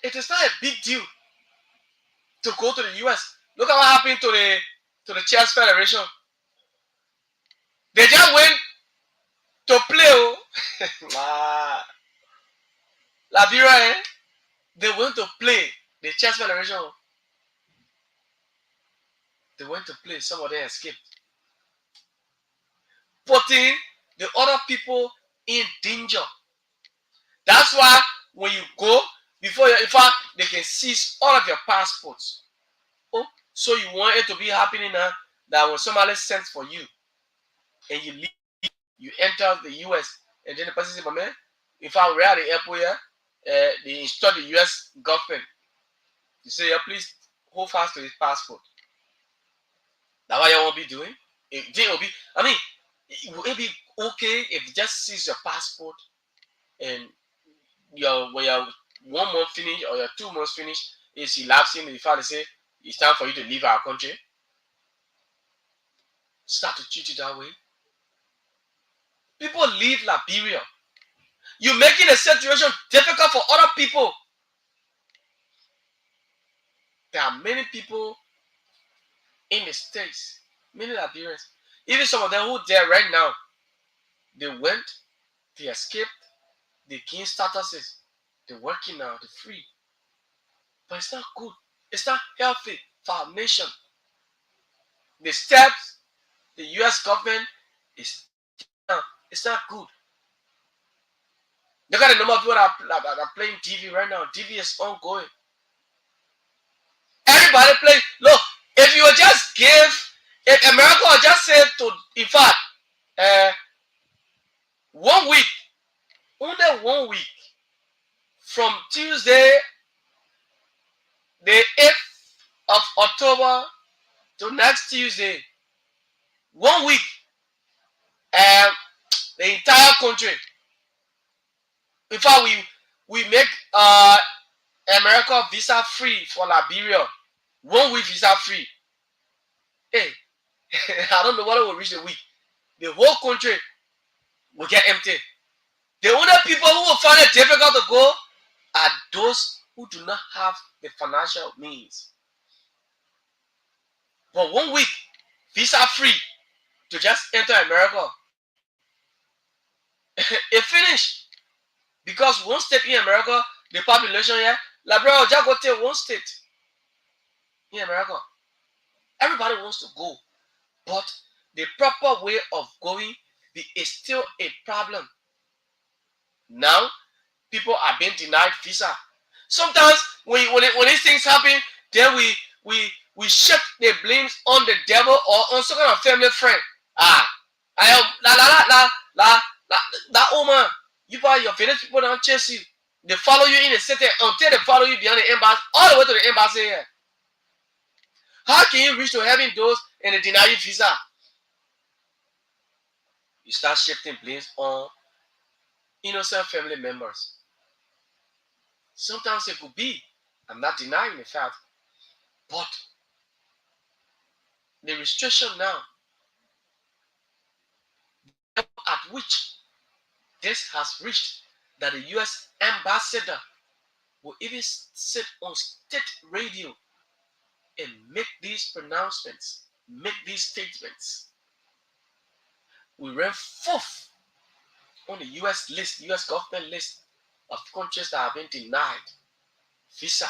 it is not a big deal to go to the US. Look at what happened to the Chess Federation. They just went to play. Liberia, they went to play the Chess Federation. They went to play. Some of them escaped, putting the other people in danger. That's why when you go, in fact, they can seize all of your passports. Oh, so you want it to be happening now that when somebody sends for you and you leave, you enter the US, and then the person says, "My man, if we're at the airport here, they instruct the US government. You say, yeah, please hold fast to his passport." That's what you won't be doing. It will be. I mean, will it be okay if you just seize your passport and when your 1 month finish or your 2 months finish is elapsing, the father say it's time for you to leave our country? Start to treat it that way. People leave Liberia. You're making the situation difficult for other people. There are many people in the States, many Liberians, even some of them who are there right now. They went, they escaped, they gained statuses, they're working now, they're free. But it's not good. It's not healthy for our nation. The steps the US government is now, it's not good. Look at the number of people that are playing TV right now. TV is ongoing. Everybody plays. Look, if you just if America would just say to, in fact, uh, 1 week, only 1 week, from Tuesday the 8th of October to next Tuesday, 1 week, um, the entire country. In fact, we make America visa free for Liberia. 1 week visa free. Hey, I don't know what it will reach a week. The whole country will get empty. The only people who will find it difficult to go are those who do not have the financial means. But 1 week visa free to just enter America, it finished. Because one state in America, the population here, Liberia just go take one state in America. Everybody wants to go, but the proper way of going is still a problem. Now, people are being denied visa. Sometimes when these things happen, then we shift the blames on the devil or on some kind of family friend. I am la that woman. You buy your village people don't chase you. They follow you in the city until they follow you beyond the embassy, all the way to the embassy here. How can you reach to heaven those and they deny you visa? You start shifting blames on innocent family members. Sometimes it could be. I'm not denying the fact. But the restriction now, the level at which this has reached, that the US ambassador will even sit on state radio and make these pronouncements, make these statements. We ran fourth on the US list, US government list of countries that have been denied visa.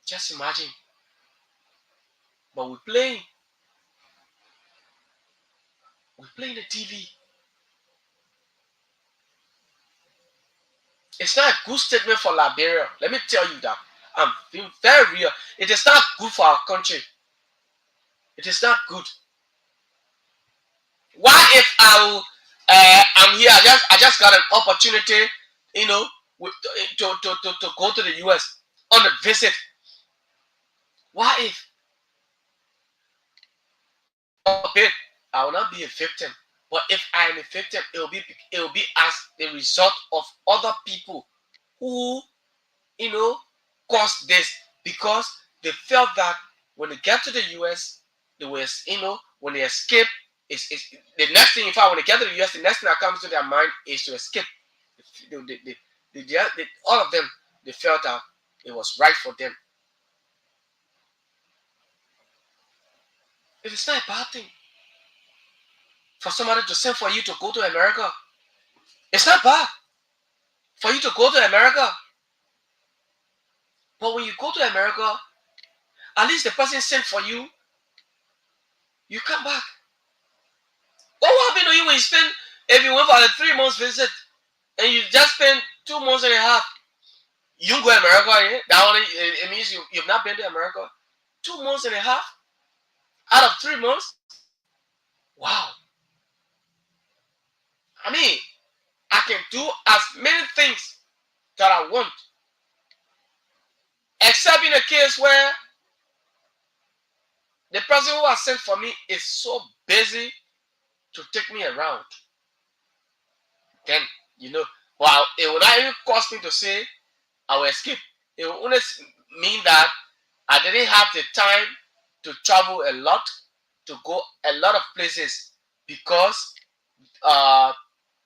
Just imagine. But we're playing the TV. It's not a good statement for Liberia. Let me tell you that. I'm being very real. It is not good for our country. It is not good. Why if I'm here, I just got an opportunity, you know, to go to the US on a visit. What if, God forbid, I will not be a victim. But if I am a victim, it will be as the result of other people who, you know, caused this, because they felt that when they get to the US, they were, you know, when they escape, it's the next thing. In fact, when they get to the US, the next thing that comes to their mind is to escape. All of them, they felt that it was right for them. It is not a bad thing for somebody to send for you to go to America. It's not bad for you to go to America. But when you go to America, at least the person sent for you, you come back. What will happen to you when you spend, if you went for a 3 months visit and you just spend 2 months and a half? You go to America, eh? That one, it means you've not been to America. 2 months and a half out of 3 months? Wow. I mean, I can do as many things that I want. Except in a case where the person who has sent for me is so busy to take me around. Then, you know, well, it will not even cost me to say I will escape. It will only mean that I didn't have the time to travel a lot, to go a lot of places, because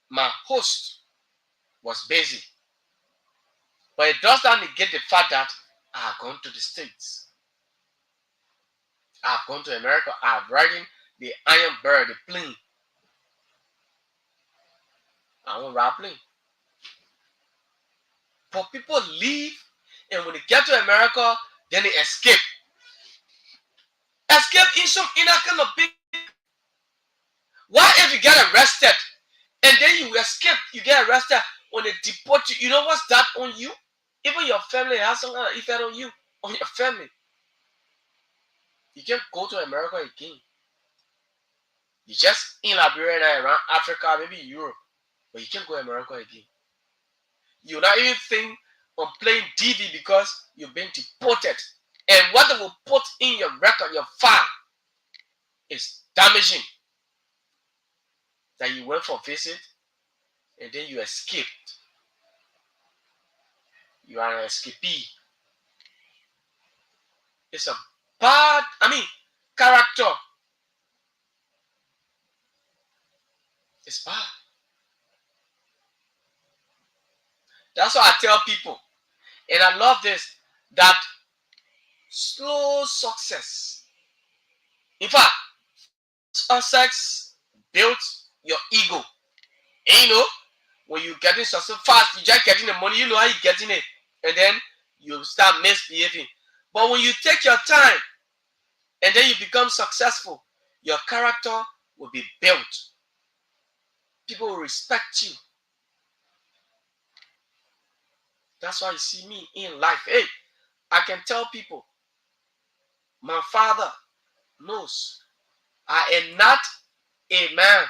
my host was busy. But it does not negate the fact that I have gone to the States. I have gone to America. I have ridden the Iron Bird, the plane. I won't ride plane. But people leave, and when they get to America, then they escape. Escape in a kind of big. Why if you get arrested and then you escape, you get arrested, when they deport you, you know what's that on you? Even your family has some kind of effect on you, on your family. You can't go to America again. You just in Liberia and around Africa, maybe Europe, but you can't go to America again. You not even think on playing DV because you've been deported. And what they will put in your record, your file, is damaging. That you went for a visit and then you escaped. You are an escapee. It's a bad, character. It's bad. That's why I tell people, and I love this, that slow success. In fact, fast success builds your ego. And when you getting success fast, you just getting the money, you know how you getting it. And then you start misbehaving. But when you take your time and then you become successful, your character will be built. People will respect you. That's why you see me in life. Hey, I can tell people, my father knows I am not a man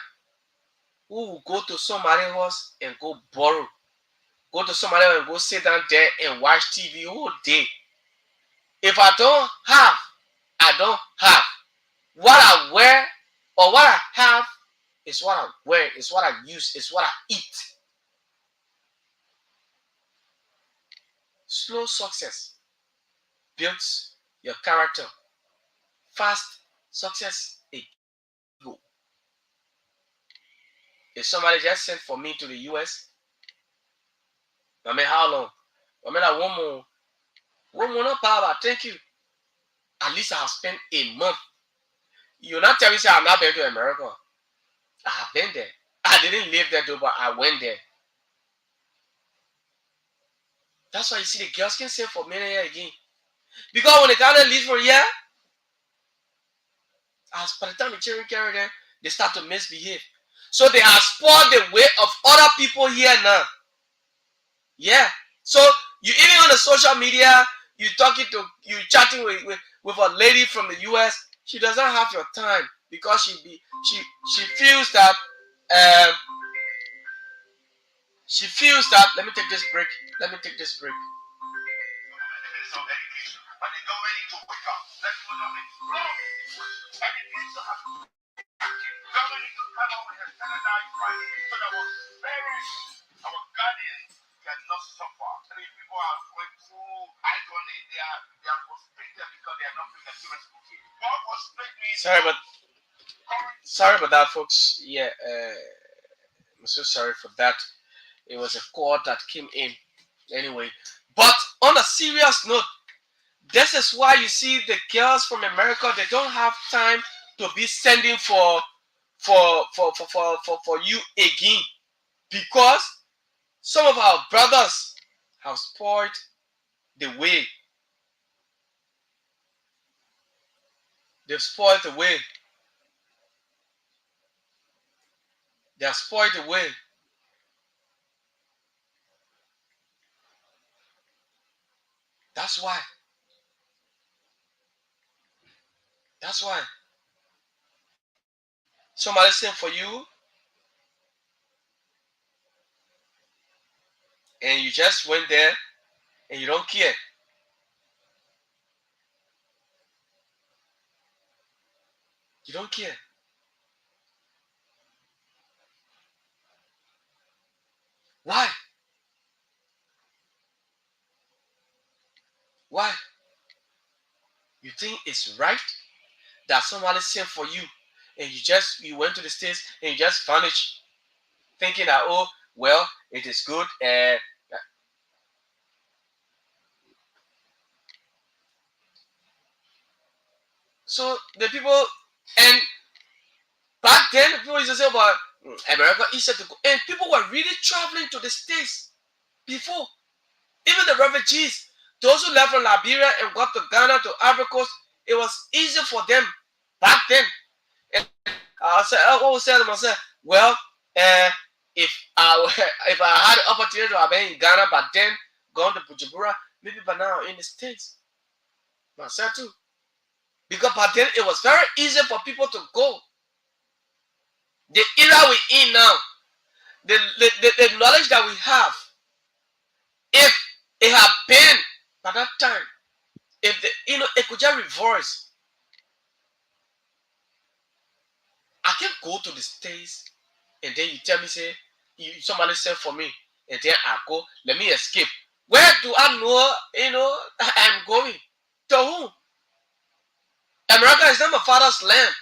who will go to somebody's house and go borrow. Go to somebody else and go sit down there and watch TV all day. If I don't have, I don't have. What I wear or what I have is what I wear, is what I use, is what I eat. Slow success builds your character. Fast success, ego. If somebody just sent for me to the US, how long? Like one more, not power. Thank you. At least I'll spend a month. You're not telling me say I've not been to America. I have been there. I didn't live there though, but I went there. That's why you see the girls can send for many years again. Because when they kind of leave for a year, as by the time the children carry them, they start to misbehave. So they have spoiled the way of other people here now. Yeah. So you even on the social media, you chatting with a lady from the US. She doesn't have your time because she feels that let me take this break.
So education, but they don't ready to wake up. Let's put up explore. Education has government to come up with a standardized price so that our guardians cannot suffer. I mean, people are going through agony. They are frustrated because they are not paying the children's school fees. What frustrates me?
Sorry about that, folks. Yeah, I'm so sorry for that. It was a call that came in. Anyway, but on a serious note, this is why you see the girls from America, they don't have time to be sending for you again, because some of our brothers have spoiled the way. They've spoiled the way. They have spoiled the way. That's why. That's why. Somebody sent for you and you just went there and you don't care. You don't care. Why? Why? You think it's right that somebody sent for you and you went to the States and you just vanished, thinking that, oh, well, it is good. So the people, and back then, the people used to say about America easier to go, and people were really traveling to the States before. Even the refugees, those who left from Liberia and got to Ghana, to Ivory Coast, it was easier for them back then. And I always say to myself, well, if I if I had the opportunity to have been in Ghana back then, gone to Bujumbura, maybe by now in the States, myself too. Because back then it was very easy for people to go. The era we're in now, the knowledge that we have, if It had been by that time. If the, it could just reverse. I can go to the States and then you tell me, say, somebody sent for me, and then I go, let me escape. Where do I know, I'm going? To whom? America is not my father's land.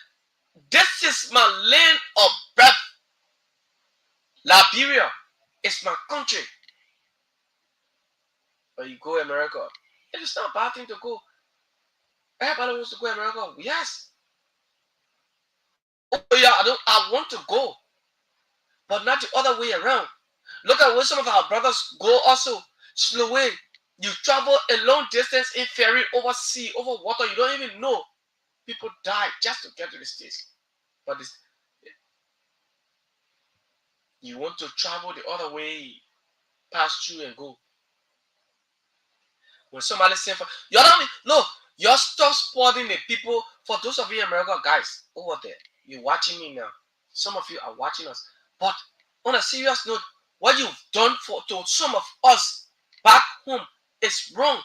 This is my land of birth. Liberia is my country. But you go America. It is not a bad thing to go. Everybody wants to go America. Yes. Oh yeah, I want to go. But not the other way around. Look at where some of our brothers go also. Slow way. You travel a long distance in ferry over sea, over water. You don't even know. People die just to get to the States. But you want to travel the other way, pass through and go. When somebody say for you don't no, you're stop supporting the people. For those of you in America, guys, over there, you're watching me now. Some of you are watching us. But on a serious note, what you've done for to some of us back home is wrong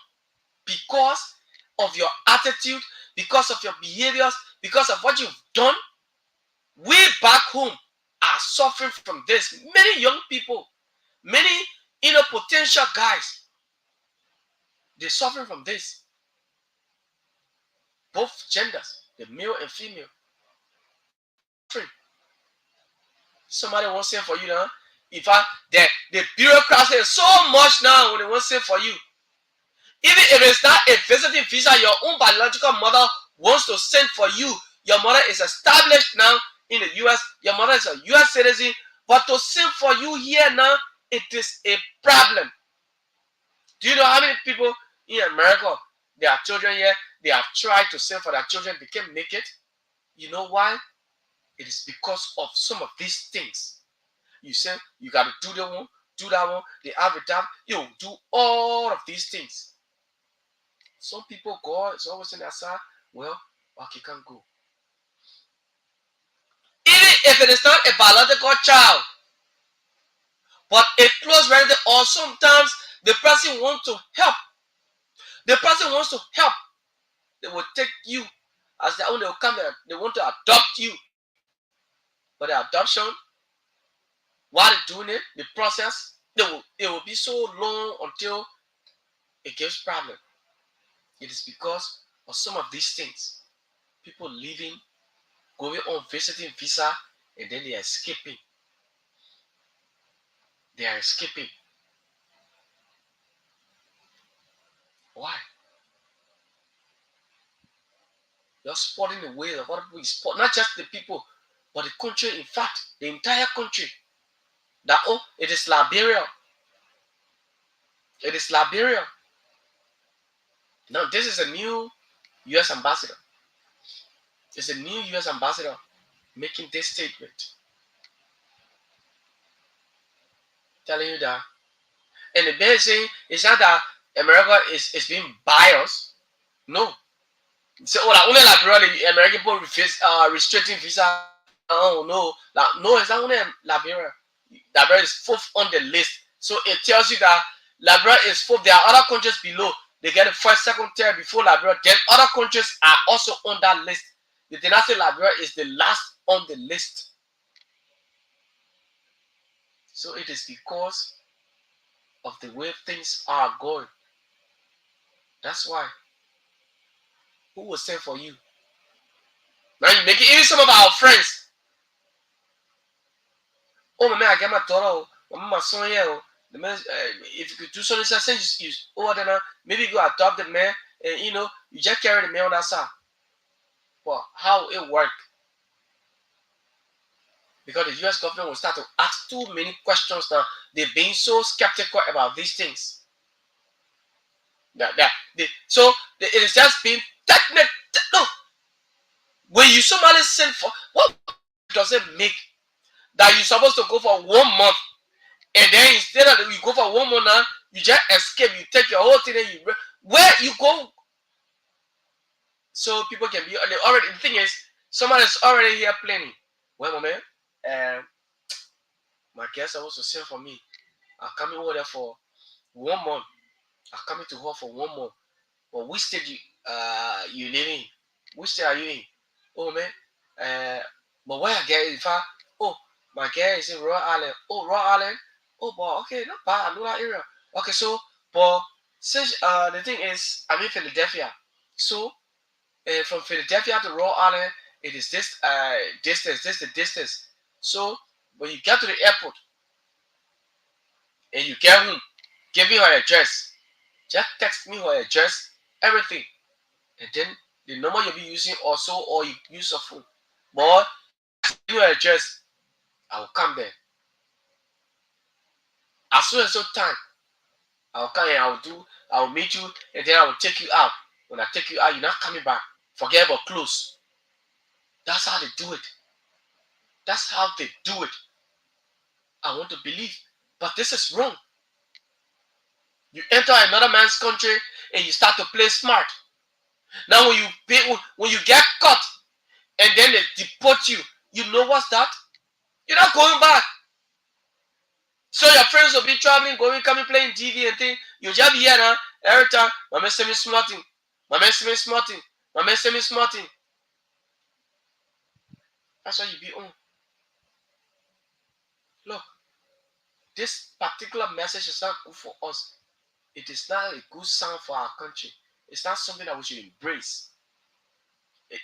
because of your attitude, because of your behaviors, because of what you've done. We back home are suffering from this. Many young people, many potential guys, they're suffering from this. Both genders, the male and female. Somebody won't say for you now. In fact, the bureaucracy is so much now when they won't say for you. Even if it's not a visiting visa, your own biological mother wants to send for you. Your mother is established now in the US. Your mother is a US citizen. But to send for you here now, it is a problem. Do you know how many people in America, their children here, they have tried to send for their children, they can't make it? You know why? It is because of some of these things. You say you got to do that one, do that one. They have it down. You do all of these things. Some people, God is always in their side. Well, okay, can go. Even if it is not a biological child, but a close relative, or sometimes the person wants to help. The person wants to help. They will take you as their own. They will come there. They want to adopt you. But the adoption, while they're doing it, the process, it will be so long until it gives problem. It is because of some of these things. People leaving, going on visiting visa, and then they are escaping. They are escaping. Why? You're spotting the way of other people. You spot not just the people, but the country. In fact, the entire country. That it is Liberia. It is Liberia. Now this is a new U.S. ambassador. It's a new U.S. ambassador making this statement, telling you that. And the best thing is not that America is being biased. No. So like only Liberia, the American people restricting visa. Oh no, like no, it's not only Liberia. Liberia is fourth on the list. So it tells you that Liberia is fourth. There are other countries below. They get the first, second, third before Liberia. Then other countries are also on that list. They did not say Liberia is the last on the list. So it is because of the way things are going. That's why. Who will send for you? Now you make it. Even some of our friends. Oh, my man, I get my daughter. My son here. The man, if you could do something, send you over there. Maybe you go adopt the man, and you just carry the man on that side. But how it work? Because the U.S. government will start to ask too many questions now. They're being so skeptical about these things. It is just being technical. No, when you somebody send for what does it make that you're supposed to go for 1 month, and then instead of you go for 1 month now, you just escape. You take your whole thing and you where you go. So people can be already. The thing is, someone is already here planning. Well, my man, my guest supposed to send for me. I'm coming over there for 1 month. I'm coming to her for 1 month. But which state you live in? Which state are you in? Oh man. Uh, but where I get it? If I, oh, my girl is in Rhode Island. Oh, Rhode Island. Oh, but okay, not bad. I know that area. Okay, so but since the thing is, I'm in Philadelphia. So from Philadelphia to Rhode Island, it is this distance. This is the distance. So when you get to the airport and you get home, give me her address. Just text me her address, everything, and then the number you'll be using also, or you use a phone. But just give me your address, I will come there. As soon as your time, I will come and I will meet you, and then I will take you out. When I take you out, you're not coming back. Forget about clothes. That's how they do it. That's how they do it. I want to believe. But this is wrong. You enter another man's country and you start to play smart. Now when you get caught and then they deport you, you know what's that? You're not going back. So your friends will be traveling, going, coming, playing TV and thing. You just be here now. Every time, my man say me smarting. My man say me smarting. My man say me smarting. That's why you be on. Look, this particular message is not good for us. It is not a good sound for our country. It's not something that we should embrace.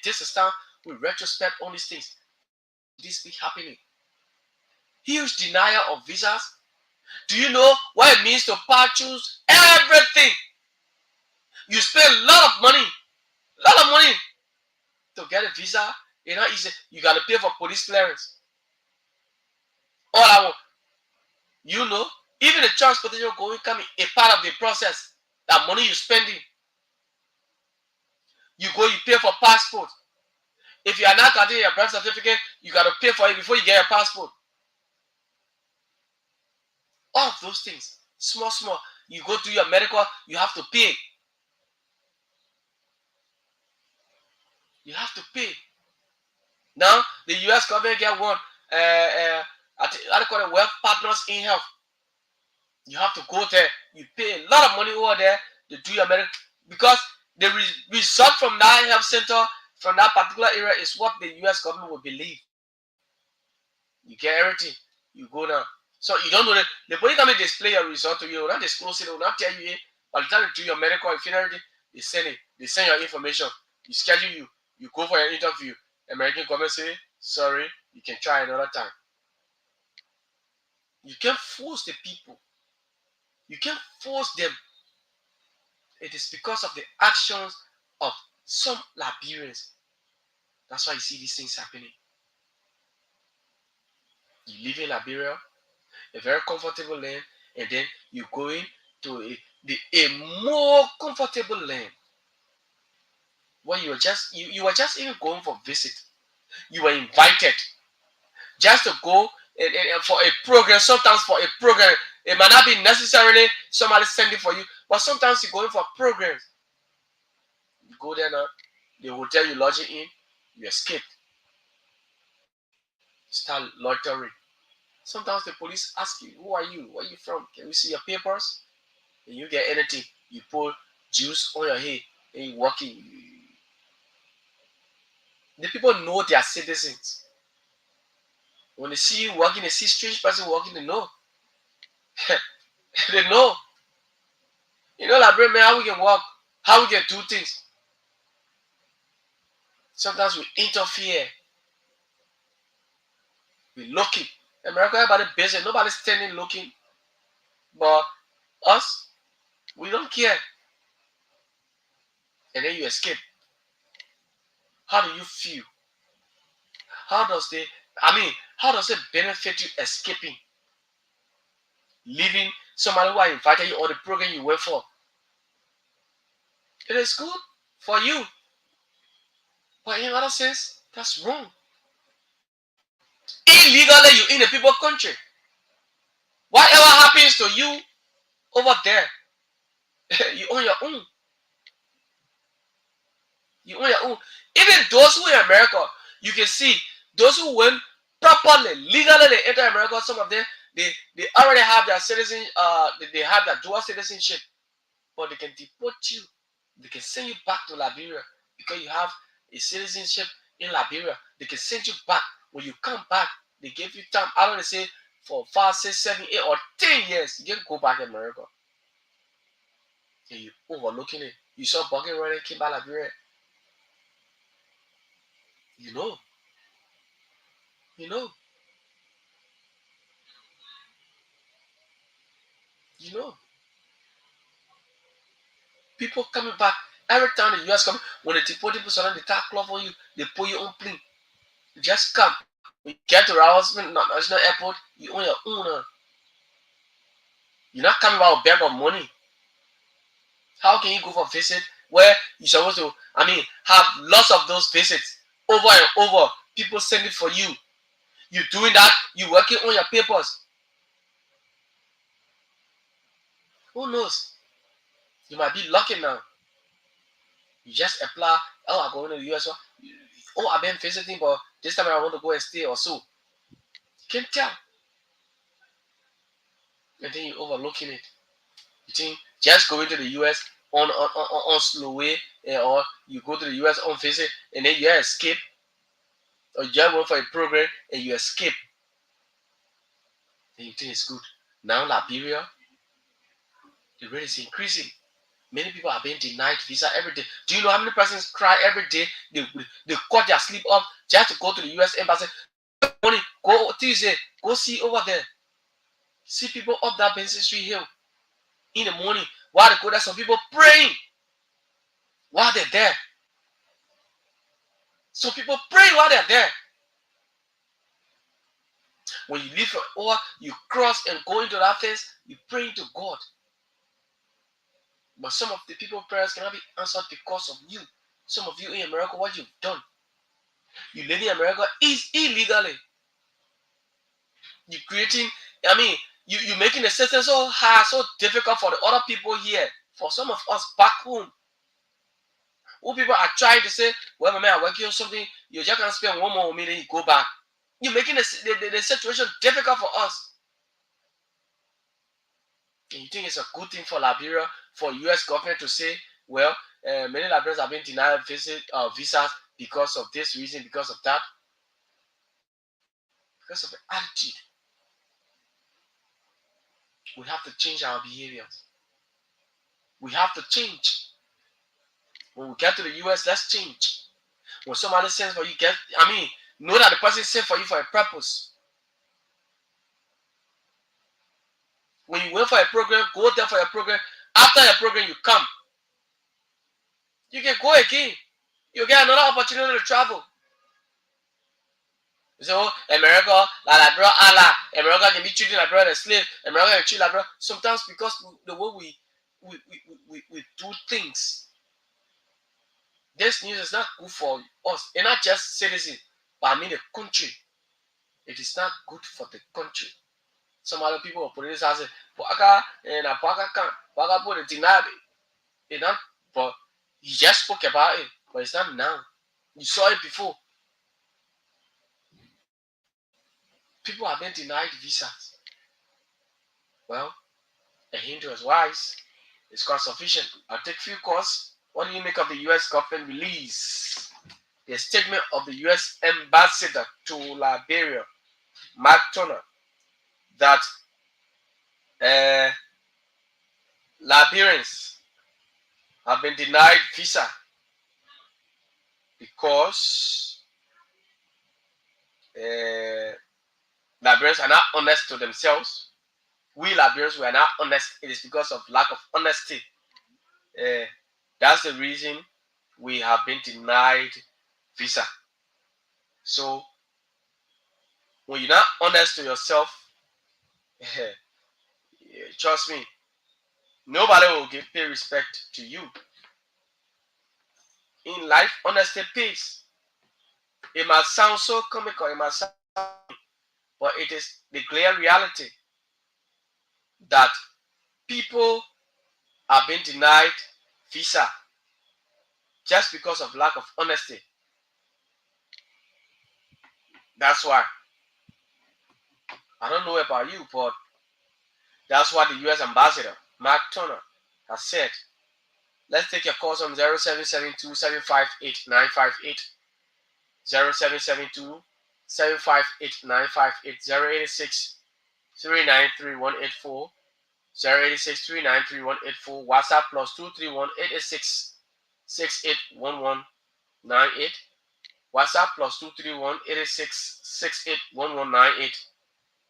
This is time we retrospect on these things. Why should this be happening? Huge denial of visas. Do you know what it means to purchase everything? You spend a lot of money to get a visa. You know, easy. You gotta pay for police clearance. All I want, you know, even the transportation going coming a part of the process. That money you're spending, you go, you pay for passport. If you are not getting your birth certificate, you gotta pay for it before you get your passport. All of those things, small, small. You go to your medical, you have to pay. You have to pay. Now the U.S. government get one. I call it Wealth Partners in Health. You have to go there. You pay a lot of money over there to do your medical because the result from that health center from that particular area is what the U.S. government will believe. You get everything. You go now. So you don't know that the police come and display your result to you. They will not disclose it. They will not tell you. By the time you do your medical, if you everything, they send it. They send your information. You schedule you. You go for your interview. American government say, sorry, you can try another time. You can't force the people. You can't force them. It is because of the actions of some Liberians. That's why you see these things happening. You live in Liberia, a very comfortable land, and then you go into a more comfortable land where you were just even going for visit. You were invited just to go and for a program. Sometimes for a program, it might not be necessarily somebody sending for you, but sometimes you're going for programs. You go there now, the hotel you lodging in, you escape, start loitering. Sometimes the police ask you, who are you? Where are you from? Can we see your papers? And you get anything. You pour juice on your head and you walking. The people know they are citizens. When they see you walking, they see strange person walking, they know. They know. You know, like, man, how we can walk, how we can do things. Sometimes we interfere. We looking. America, everybody busy. Nobody's standing looking. But us, we don't care. And then you escape. How do you feel? How does they how does it benefit you escaping? Leaving somebody who invited you or the program you went for. It is good for you. But in other sense, that's wrong. Illegally you in a people country. Whatever happens to you over there, you own your own. You own your own. Even those who in America, you can see those who went properly, legally they enter America, some of them they already have their citizen they have their dual citizenship. but they can deport you. They can send you back to Liberia because you have a citizenship in Liberia. They can send you back. When you come back, they give you time. I don't know, say for 5, 6, 7, 8, or 10 years, you can go back to America. And you overlooking it. You saw Bucket running, came back Liberia. You know, you know, you know. People coming back every time the US come. When they deport people, so they tack cloth on you. They put you on plane. You just come. When you get to Rousman National Airport, you own your own. You're not coming back with a bag of money. How can you go for a visit where you're supposed to, have lots of those visits over and over? People send it for you. You doing that, you working on your papers. Who knows? You might be lucky now. You just apply. Oh, I'm going to the US. Oh, I've been visiting, but this time I want to go and stay or so. You can tell. And then you're overlooking it. You think just going to the US on slow way, or you go to the US on visit and then you escape, or you just went for a program and you escape. Then you think it's good. Now Liberia, the rate is increasing. Many people are being denied visa every day. Do you know how many persons cry every day? They cut their sleep off just to go to the US embassy. Money, go Tuesday, go see over there. See people up that Benson Street Hill in the morning while they go there. Some people praying while they're there. Some people praying while they're there. When you leave over, you cross and go into that place, you praying to God. But some of the people's prayers cannot be answered because of you. Some of you in America, what you've done. You live in America is illegally. You creating, you making the system so hard, so difficult for the other people here. For some of us back home, who people are trying to say, well, my man, I'm working on something, you just can't spend one more with me, then you go back. You're making the situation difficult for us. And you think it's a good thing for Liberia, for US government to say, well, many Liberians have been denied visas because of this reason, because of that, because of the attitude. We have to change our behaviors. We have to change. When we get to the US, let's change. When somebody sends for you, know that the person sent for you for a purpose. When you went for a program, go there for a program. After your program, you come. You can go again. You get another opportunity to travel. So America, like Liberia, Allah, America can be treating Liberia as a slave. America can treat Liberia. Sometimes because the way we do things, this news is not good for us. And not just citizens, but the country. It is not good for the country. Some other people will put this as a Waka and a Waka can Waka put it denied it. Not, but he just spoke about it, but it's not now. You saw it before. People have been denied visas. Well, a Hindu is wise. It's quite sufficient. I'll take few calls. What do you make of the US government release? The statement of the US ambassador to Liberia, Mark Turner, that Liberians have been denied visa because Liberians are not honest to themselves. We Liberians were not honest. It is because of lack of honesty. That's the reason we have been denied visa. So when you're not honest to yourself, trust me, nobody will pay respect to you. In life, honesty pays. It might sound so comical, it might sound, but it is the clear reality that people are being denied visa just because of lack of honesty. That's why. I don't know about you, but that's why the US ambassador, Mark Turner, I said, let's take your calls on 0772 758 958, 0772 758 958, 086 393 184, 086 393 184, WhatsApp plus 231 886 681198, WhatsApp plus 231 886 681198.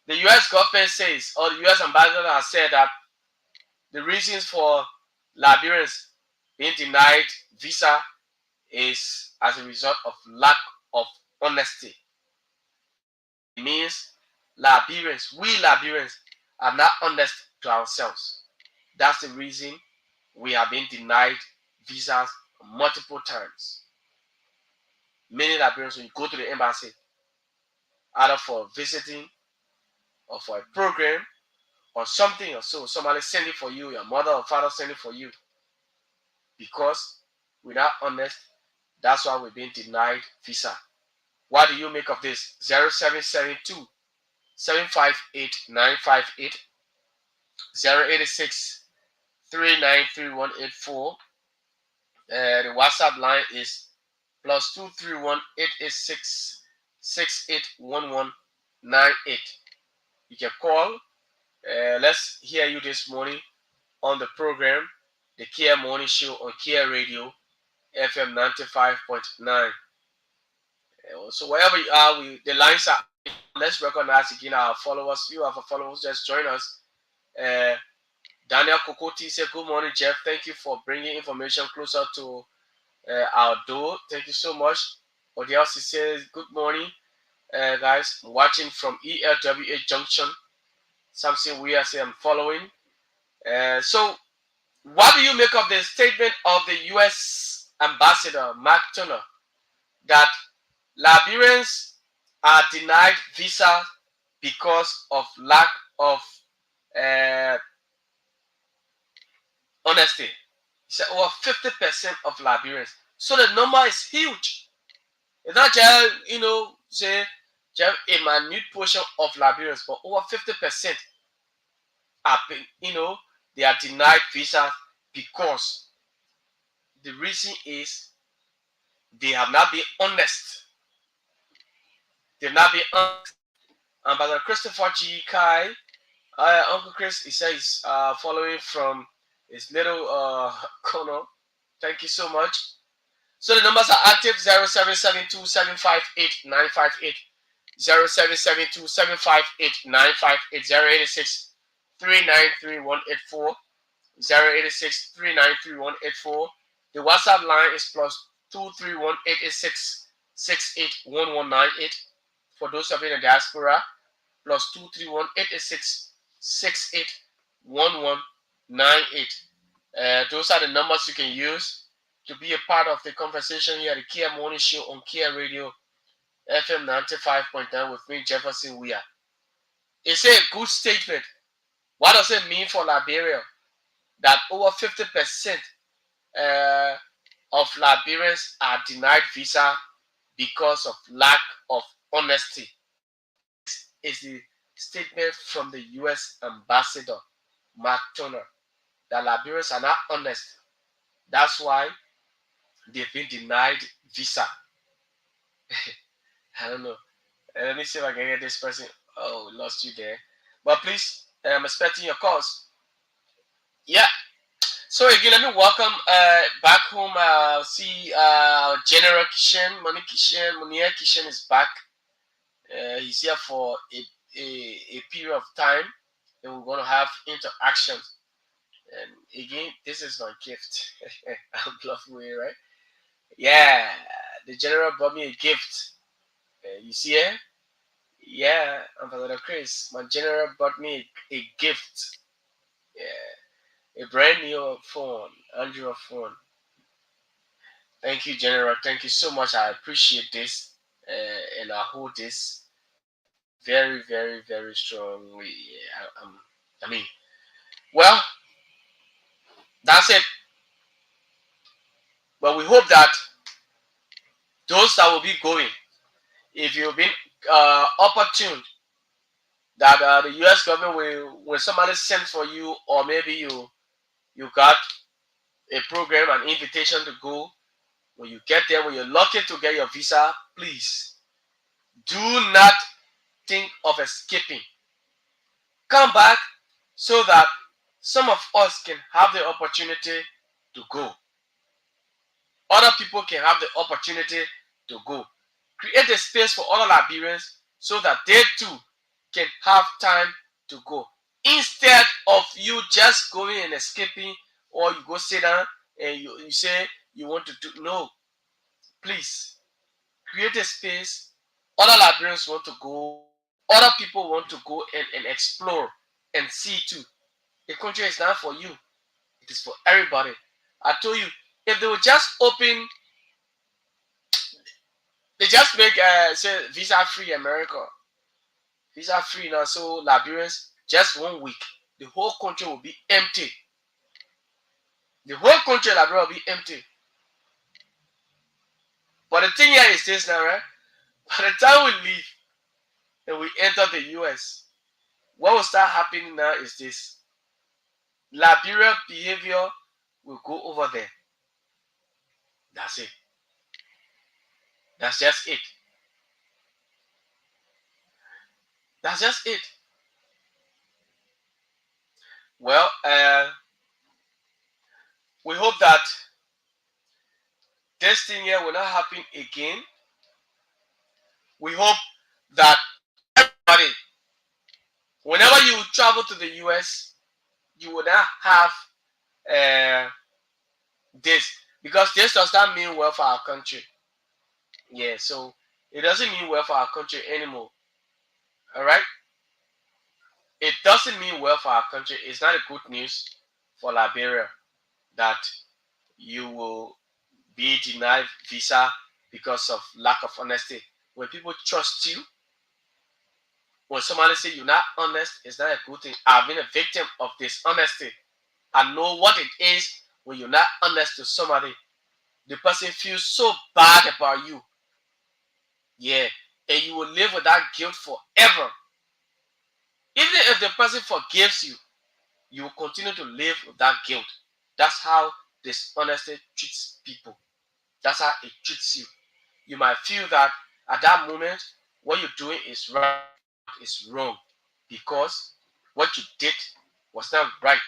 The US government says, or the US ambassador has said that the reasons for Liberians being denied visa is as a result of lack of honesty. It means we Liberians, are not honest to ourselves. That's the reason we have been denied visas multiple times. Many Liberians, when you go to the embassy, either for visiting or for a program or something or so, somebody send it for you, your mother or father send it for you, because we're not honest. That's why we're being denied visa. What do you make of this? 0772 758 958, 086 393 184. The WhatsApp line is plus 231 886 681198. You can call. Let's hear you this morning on the program, the Kear Morning Show on Kear Radio, FM 95.9. So wherever you are, the lines are active. Let's recognize again our followers. Few of our followers just join us. Uh, Daniel Kokoti said, "Good morning, Jeff. Thank you for bringing information closer to our door. Thank you so much." Odielsi says, "Good morning, guys. I'm watching from ELWA Junction." Something we are saying I'm following. So, what do you make of the statement of the U.S. Ambassador Mark Turner that Liberians are denied visa because of lack of uh, honesty? He said over 50% of Liberians. So the number is huge. It's not just, say, just a minute portion of Liberians, but over 50% are, they are denied visas because the reason is they have not been honest. They've not been honest. And Brother Christopher G. Kai, Uncle Chris, he says following from his little corner. Thank you so much. So the numbers are active: 0772 758 958, 0772 758 958, 086 393 184, 086 393 184. The WhatsApp line is plus 231 886 681198 for those of you in the diaspora, plus 231 886 681198. Those are the numbers you can use to be a part of the conversation here at the Kia Morning Show on Kia Radio, FM 95.9 with me, Jefferson Weah. It's a good statement. What does it mean for Liberia that over 50% of Liberians are denied visa because of lack of honesty? This is the statement from the U.S. Ambassador Mark Turner that Liberians are not honest. That's why they've been denied visa. I don't know. Let me see if I can get this person. Oh, lost you there. But please, I'm expecting your calls. Yeah. So again, let me welcome back home. See General Kishen, Monia Kishen is back. He's here for a period of time, and we're going to have interactions. And again, this is my gift. I'm bluffing away, right? Yeah, the general brought me a gift. You see it? Yeah, Ambassador Chris, my general brought me a gift. Yeah, a brand new phone, Android phone. Thank you, General. Thank you so much. I appreciate this, and I hold this very, very, very strongly. Yeah, I mean, well, that's it. But we hope that those that will be going, if you've been opportune, that the U.S. government will, when somebody sends for you, or maybe You got a program, an invitation to go. When you get there, when you're lucky to get your visa, please do not think of escaping. Come back so that some of us can have the opportunity to go. Other people can have the opportunity to go. Create a space for other Liberians so that they too can have time to go. Instead of you just going and escaping, or you go sit down and you say you want to do. No, please create a space. Other Liberians want to go. Other people want to go and explore and see too. The country is not for you. It is for everybody. I told you, if they would just open, they just make say visa free America, visa free now. So Liberians just 1 week, the whole country will be empty. The whole country of Liberia will be empty. But the thing here is this now, right? By the time we leave and we enter the US, what will start happening now is this: Liberia behavior will go over there. That's it. That's just it. That's just it. Well, we hope that this thing here will not happen again. We hope that everybody, whenever you travel to the US, you will not have uh, this, because this does not mean well for our country. Yeah, so it doesn't mean well for our country anymore. All right, it doesn't mean well for our country. It's not a good news for Liberia that you will be denied visa because of lack of honesty. When people trust you, when somebody say you're not honest, it's not a good thing. I've been a victim of dishonesty. I know what it is when you're not honest to somebody. The person feels so bad about you. Yeah. And you will live with that guilt forever. Even if the person forgives you, you will continue to live with that guilt. That's how dishonesty treats people. That's how it treats you. You might feel that at that moment, what you're doing is right, is wrong, because what you did was not right.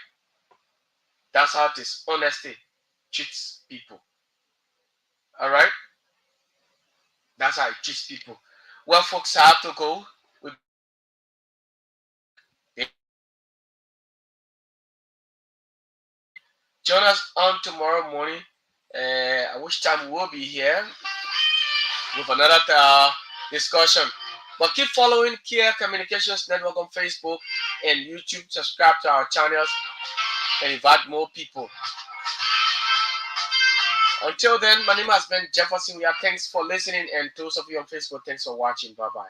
That's how dishonesty treats people. All right? That's how it treats people. Well, folks, I have to go. We'll be back join us on tomorrow morning. At which time we'll be here with another discussion. But keep following Kear Communications Network on Facebook and YouTube. Subscribe to our channels and invite more people. Until then, my name has been Jefferson. We are thanks for listening, and those of you on Facebook, thanks for watching. Bye bye.